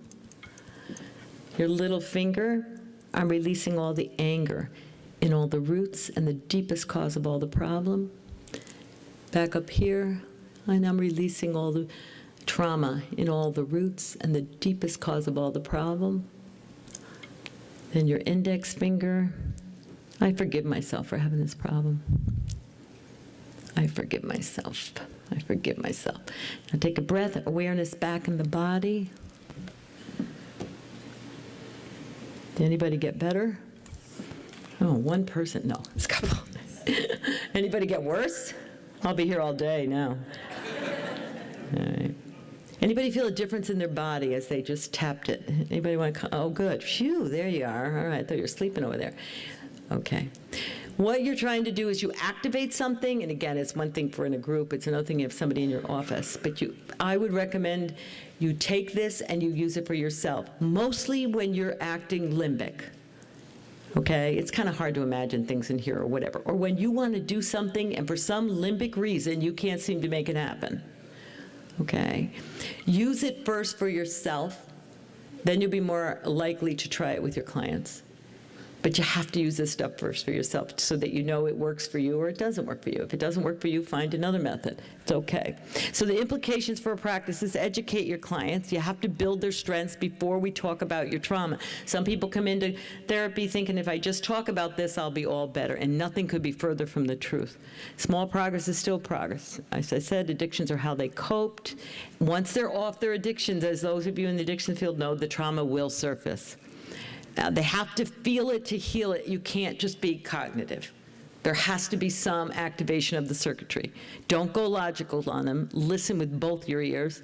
Your little finger, I'm releasing all the anger in all the roots and the deepest cause of all the problem. Back up here, and I'm releasing all the trauma in all the roots and the deepest cause of all the problem. Then your index finger, I forgive myself for having this problem. I forgive myself. I forgive myself. Now take a breath, awareness back in the body. Did anybody get better? Oh, one person. No, it's a couple. Anybody get worse? I'll be here all day now. All right. Anybody feel a difference in their body as they just tapped it? Anybody want to? Oh, good. Phew, there you are. All right, I thought you were sleeping over there. Okay. What you're trying to do is you activate something, and again, it's one thing for in a group, it's another thing if somebody in your office, but I would recommend you take this and you use it for yourself, mostly when you're acting limbic, okay? It's kind of hard to imagine things in here or whatever, or when you want to do something and for some limbic reason you can't seem to make it happen, okay? Use it first for yourself, then you'll be more likely to try it with your clients. But you have to use this stuff first for yourself so that you know it works for you or it doesn't work for you. If it doesn't work for you, find another method. It's okay. So the implications for a practice is educate your clients. You have to build their strengths before we talk about your trauma. Some people come into therapy thinking if I just talk about this, I'll be all better, and nothing could be further from the truth. Small progress is still progress. As I said, addictions are how they coped. Once they're off their addictions, as those of you in the addiction field know, the trauma will surface. They have to feel it to heal it. You can't just be cognitive. There has to be some activation of the circuitry. Don't go logical on them. Listen with both your ears.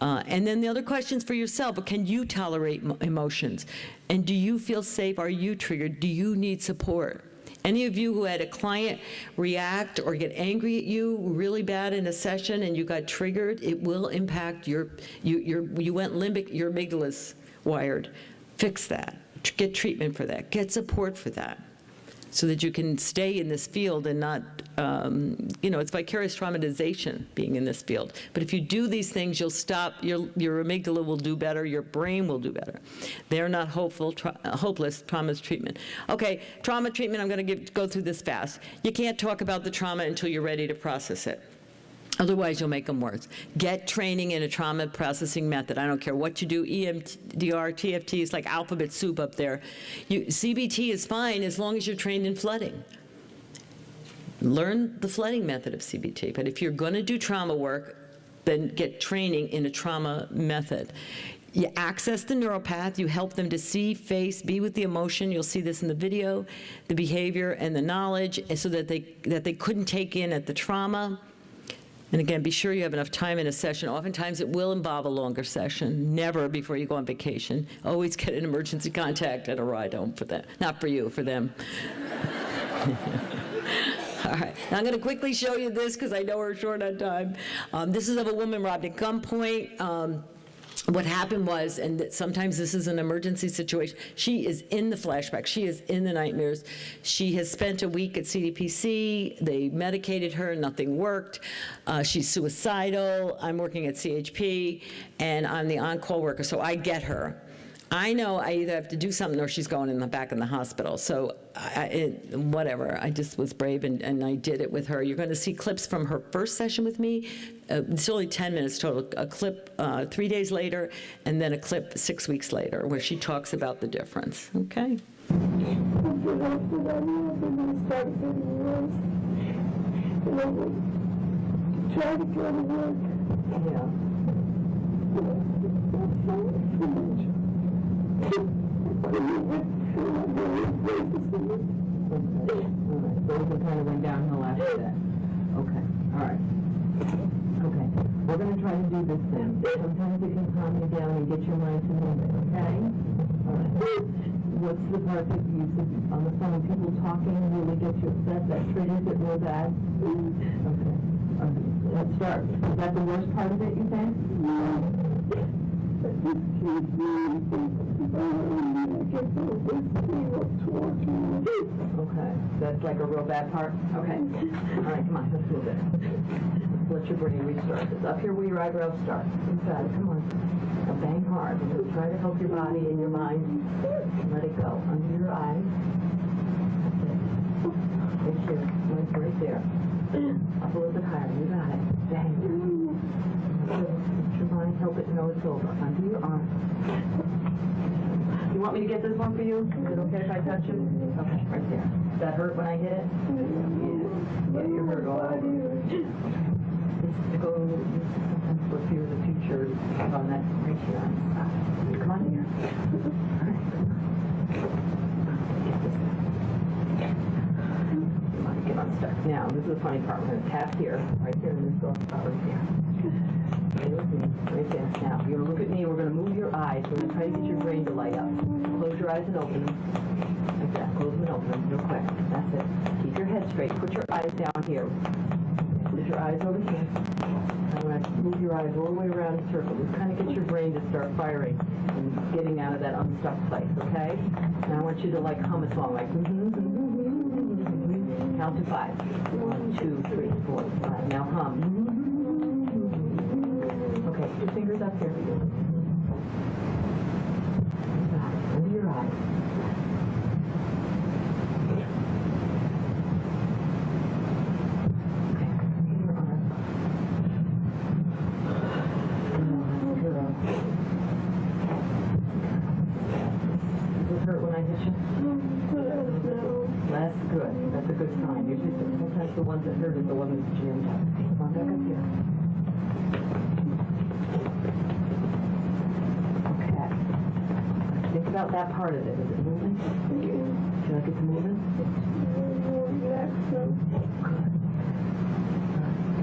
And then the other questions for yourself, can you tolerate emotions? And do you feel safe? Are you triggered? Do you need support? Any of you who had a client react or get angry at you really bad in a session and you got triggered, it will impact you went limbic, your amygdala's wired. Fix that. Get treatment for that. Get support for that so that you can stay in this field and not, it's vicarious traumatization being in this field. But if you do these things, you'll stop, your amygdala will do better, your brain will do better. They're not hopeless, trauma's treatment. Okay, trauma treatment, I'm going to go through this fast. You can't talk about the trauma until you're ready to process it. Otherwise, you'll make them worse. Get training in a trauma processing method. I don't care what you do, EMDR, TFT, is like alphabet soup up there. CBT is fine as long as you're trained in flooding. Learn the flooding method of CBT. But if you're going to do trauma work, then get training in a trauma method. You access the neuropath, you help them to see, face, be with the emotion. You'll see this in the video, the behavior and the knowledge, so that they couldn't take in at the trauma. And again, be sure you have enough time in a session. Oftentimes, it will involve a longer session. Never before you go on vacation. Always get an emergency contact at a ride home for them. Not for you, for them. All right. Now, I'm going to quickly show you this because I know we're short on time. This is of a woman robbed at gunpoint. What happened was, and sometimes this is an emergency situation, she is in the flashback. She is in the nightmares. She has spent a week at CDPC. They medicated her. Nothing worked. She's suicidal. I'm working at CHP, and I'm the on-call worker, so I get her. I know I either have to do something or she's going back in the hospital. So whatever, I just was brave and I did it with her. You're going to see clips from her first session with me. It's only 10 minutes total. A clip 3 days later, and then a clip 6 weeks later where she talks about the difference. Okay? Try to go to work. Yeah. Okay. All right. Those kind of went downhill after that. Okay. All right. Okay. We're going to try to do this then. Sometimes it can calm you down and get your mind to move it, okay? All right. What's the part that you said on the phone, people talking really gets you upset, that triggers it real bad? Okay. Let's start. Is that the worst part of it, you think? I just can't do anything. I get so whiskey or talking. Okay. That's like a real bad part? Okay. All right, come on, let's move it. Let your brain restart. It's up here where your eyebrows start. You got it, come on. Now bang hard. Just try to help your body and your mind. Let it go. Under your eyes. That's it. Right here. Right there. Up a little bit higher. You got it. Bang. Let your mind help it know it's over. Under your arm. You want me to get this one for you? Is it okay if I touch it? Okay, right there. Does that hurt when I hit it? Yeah, you hurt all over. It's to go sometimes for fear of the future on that right here. Come on here. All right. Get this out. Come on, get unstuck. Now, this is the funny part. We're going to tap here, right here in this soft spot right here. Right there. Now, you're going to look at me and we're going to move your eyes. We're going to try to get your brain to light up. Close your eyes and open them. Like that. Close them and open them real quick. That's it. Keep your head straight. Put your eyes down here. Put your eyes over here. I'm going to move your eyes all the way around the circle. Just kind of get your brain to start firing and getting out of that unstuck place, okay? Now I want you to like hum a song like count to 5. 1, 2, 3, 4, 5. Now hum. Okay, 2 fingers up here. Under your eyes. ones that hurt is the one that's jammed up. Come on back up here. Okay. Think about that part of it. Is it moving? Do you feel like it's moving?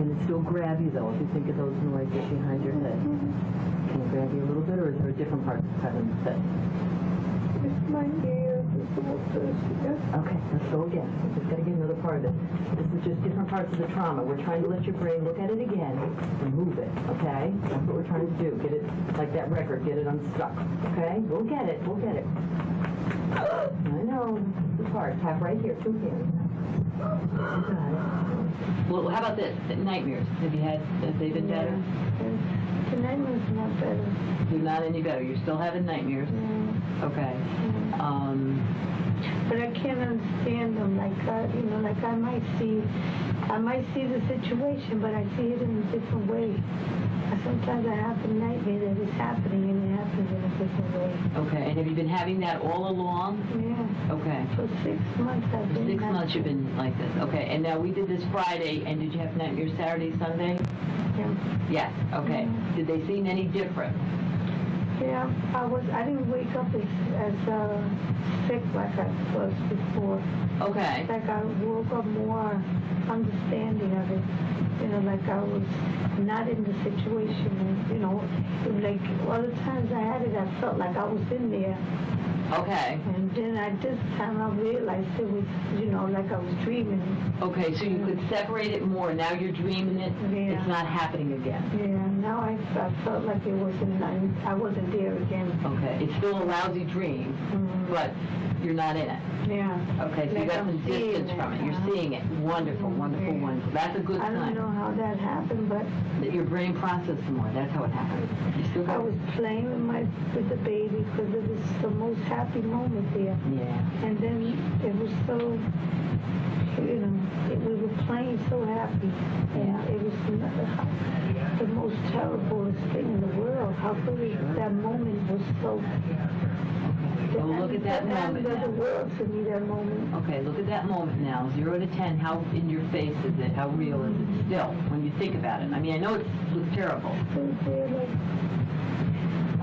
Can it still grab you though if you think of those noises behind your head? Can it grab you a little bit, or is there a different part that's having to fit? It's my ears. It's all thirsty. Okay, let's go again. We're just going to get another part of it. This is just different parts of the trauma. We're trying to let your brain look at it again and move it, okay? That's what we're trying to do. Get it, like that record, get it unstuck, okay? We'll get it. We'll get it. I know. This is hard. Tap right here. 2 hands. You got it. Well, how about this? Nightmares. Have they been better? The nightmare's not better. You're not any better. You're still having nightmares. Okay. But I can't understand them. Like I might see the situation, but I see it in a different way. Sometimes I have a nightmare that is happening, and it happens in a different way. Okay. And have you been having that all along? Yeah. Okay. For 6 months I've been. 6 months you've been like this. Okay. And now we did this Friday, and did you have nightmares Saturday, Sunday? Yeah. Yes. Okay. Did they seem any different? Yeah, I didn't wake up as sick like I was before. Okay. Like I woke up more understanding of it. Like I was not in the situation. And, like other times I had it, I felt like I was in there. Okay. And then at this time I realized it was, like I was dreaming. Okay, so you could separate it more. Now you're dreaming it. Yeah. It's not happening again. Yeah, now I felt like it wasn't, I wasn't there again. Okay. It's still a lousy dream, but you're not in it. Yeah. Okay, so you Like got I'm some seeing distance from it. You're Uh-huh. seeing it. Wonderful, wonderful, Yeah. wonderful. That's a good I don't sign. know how that happened, but That your brain processed more. That's how it happened. You still I got was playing with the baby because it was the most happy moment there. Yeah. And then it was so, we were playing so happy. And Yeah. it was the most terrible thing in the world. How could that moment was so... Well, look at that moment The now. world to me, that moment. Okay, look at that moment now. 0 to 10, how in your face is it? How real is it still when you think about it? I mean, I know it looks terrible. Still there,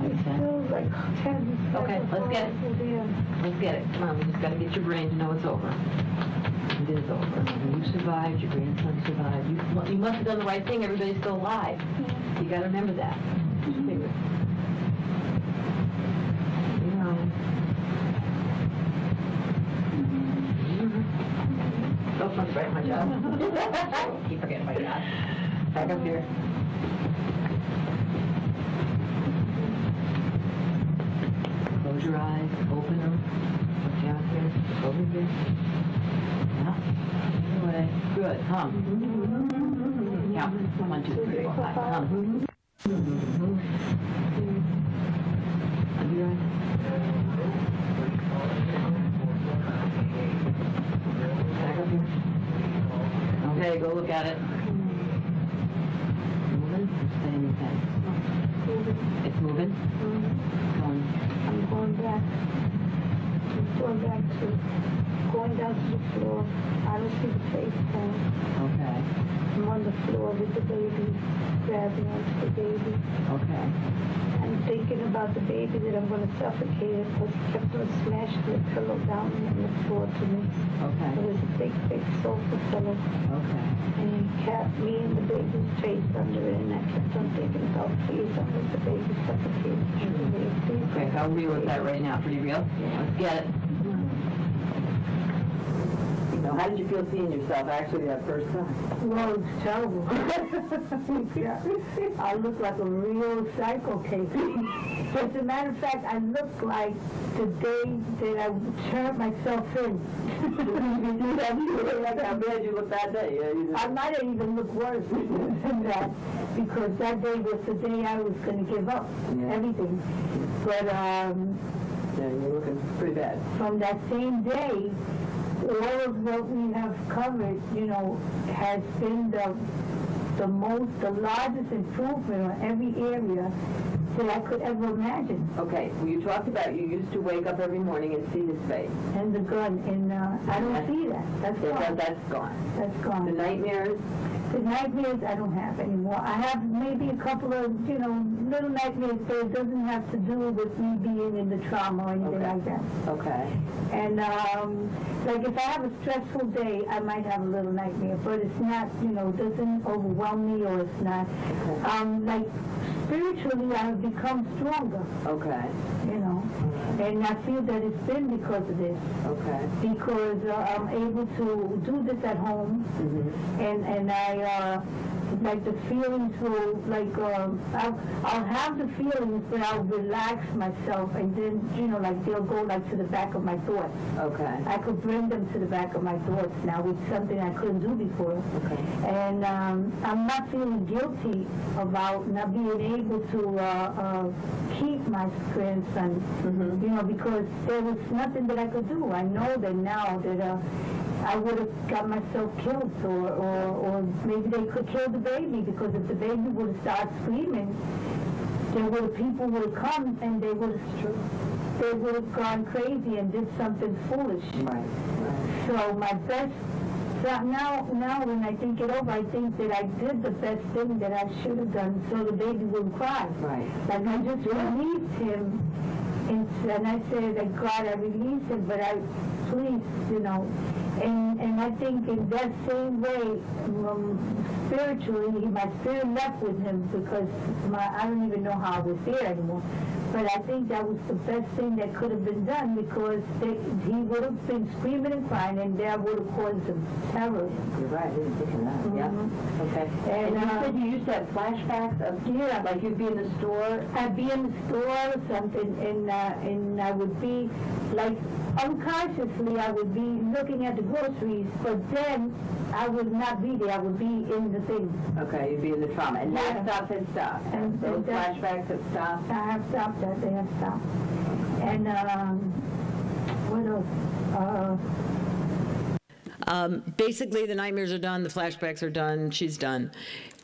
it's still like 10. Okay, let's get it. Yeah. Let's get it. Come on, we just got to get your brain to know it's over. It is over. You survived. Your grandson survived. You must have done the right thing. Everybody's still alive. You got to remember that. Just think it. So fun to write my job. Keep forgetting my job. Back up here. Close your eyes. Open them. Look down here. Over here. Yeah. Anyway. Good. Hum. Count. 1, 2, 3, 4, 5. Hum. Under your eyes. Back up here. Okay, go look at it. Moving? Staying in bed. It's moving? I'm going back going down to the floor. I don't see the face down. Okay. I'm on the floor with the baby, grabbing onto the baby. Okay. I'm thinking about the baby that I'm going to suffocate it because he kept on smashing the pillow down on the floor to me. Okay. It was a big sofa pillow. Okay. And he kept me and the baby's face under it, and I kept on thinking about, please don't let the baby suffocate. Please. Okay, how real is that right now? Pretty real? Let's get it. So how did you feel seeing yourself actually that first time? Well, it's terrible. I look like a real psycho case. As a matter of fact, I look like the day that I turned myself in. Like how bad you look that day. I might have even looked worse than that, because that day was the day I was going to give up everything. But yeah, you're looking pretty bad. from that same day, all of what we have covered, has been the largest improvement on every area. that I could ever imagine. Okay, well, you talked about you used to wake up every morning and see his face. And the gun, and I don't see that. That's gone. That's gone. That's gone. The nightmares? The nightmares I don't have anymore. I have maybe a couple of, little nightmares, but it doesn't have to do with me being in the trauma or anything like that. Okay. And like if I have a stressful day, I might have a little nightmare, but it's not, it doesn't overwhelm me, or it's not. Like spiritually, I have become stronger. Okay. And I feel that it's been because of this. Okay. Because I'm able to do this at home, and I like the feelings will I'll have the feelings, but I'll relax myself, and then like they'll go like to the back of my thoughts. Okay. I could bring them to the back of my thoughts now, with something I couldn't do before. Okay. And I'm not feeling guilty about not being able to keep my grandson, because there was nothing that I could do. I know that now that I would have got myself killed, or maybe they could kill the baby, because if the baby would have started screaming, people would have come and they would have gone crazy and did something foolish. Right. So my best, now when I think it over, I think that I did the best thing that I should have done, so the baby wouldn't cry. Right. Like I just released him, and I said that God, I released him, but please, and I think in that same way, spiritually, my spirit left with him, because I don't even know how I was there anymore. But I think that was the best thing that could have been done, because he would have been screaming and crying, and that would have caused him terror. You're right, I didn't think of that. Yeah. Okay. And you said you used to have flashbacks of, like you'd be in the store? I'd be in the store or something, and I would be, like, unconsciously, I would be looking at the groceries, but then I would not be there. I would be in the thing. Okay, you'd be in the trauma. And that stuff has stopped. And those flashbacks have stopped? I have stopped that. They have stopped. And what else? Basically, the nightmares are done, the flashbacks are done, she's done.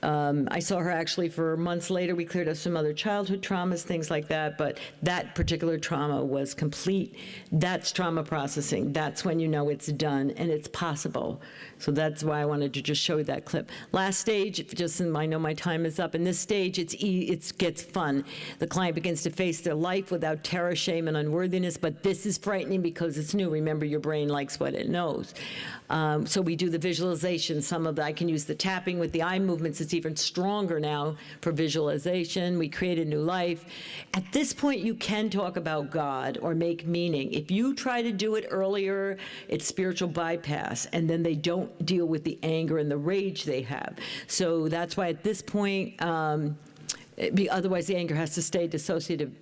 I saw her actually for months later. We cleared up some other childhood traumas, things like that, but that particular trauma was complete. That's trauma processing. That's when you know it's done and it's possible. So that's why I wanted to just show you that clip. Last stage, I know my time is up. In this stage, it gets fun. The client begins to face their life without terror, shame, and unworthiness, but this is frightening because it's new. Remember, your brain likes what it knows. So we do the visualization. I can use the tapping with the eye movements. It's even stronger now for visualization. We create a new life. At this point, you can talk about God or make meaning. If you try to do it earlier, it's spiritual bypass, and then they don't deal with the anger and the rage they have. So that's why at this point, otherwise the anger has to stay dissociated.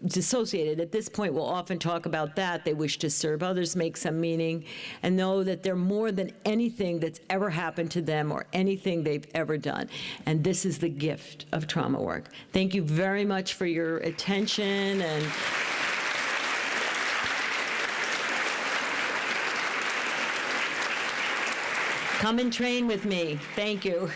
At this point, we'll often talk about that. They wish to serve others, make some meaning, and know that they're more than anything that's ever happened to them or anything they've ever done. And this is the gift of trauma work. Thank you very much for your attention. And come and train with me. Thank you.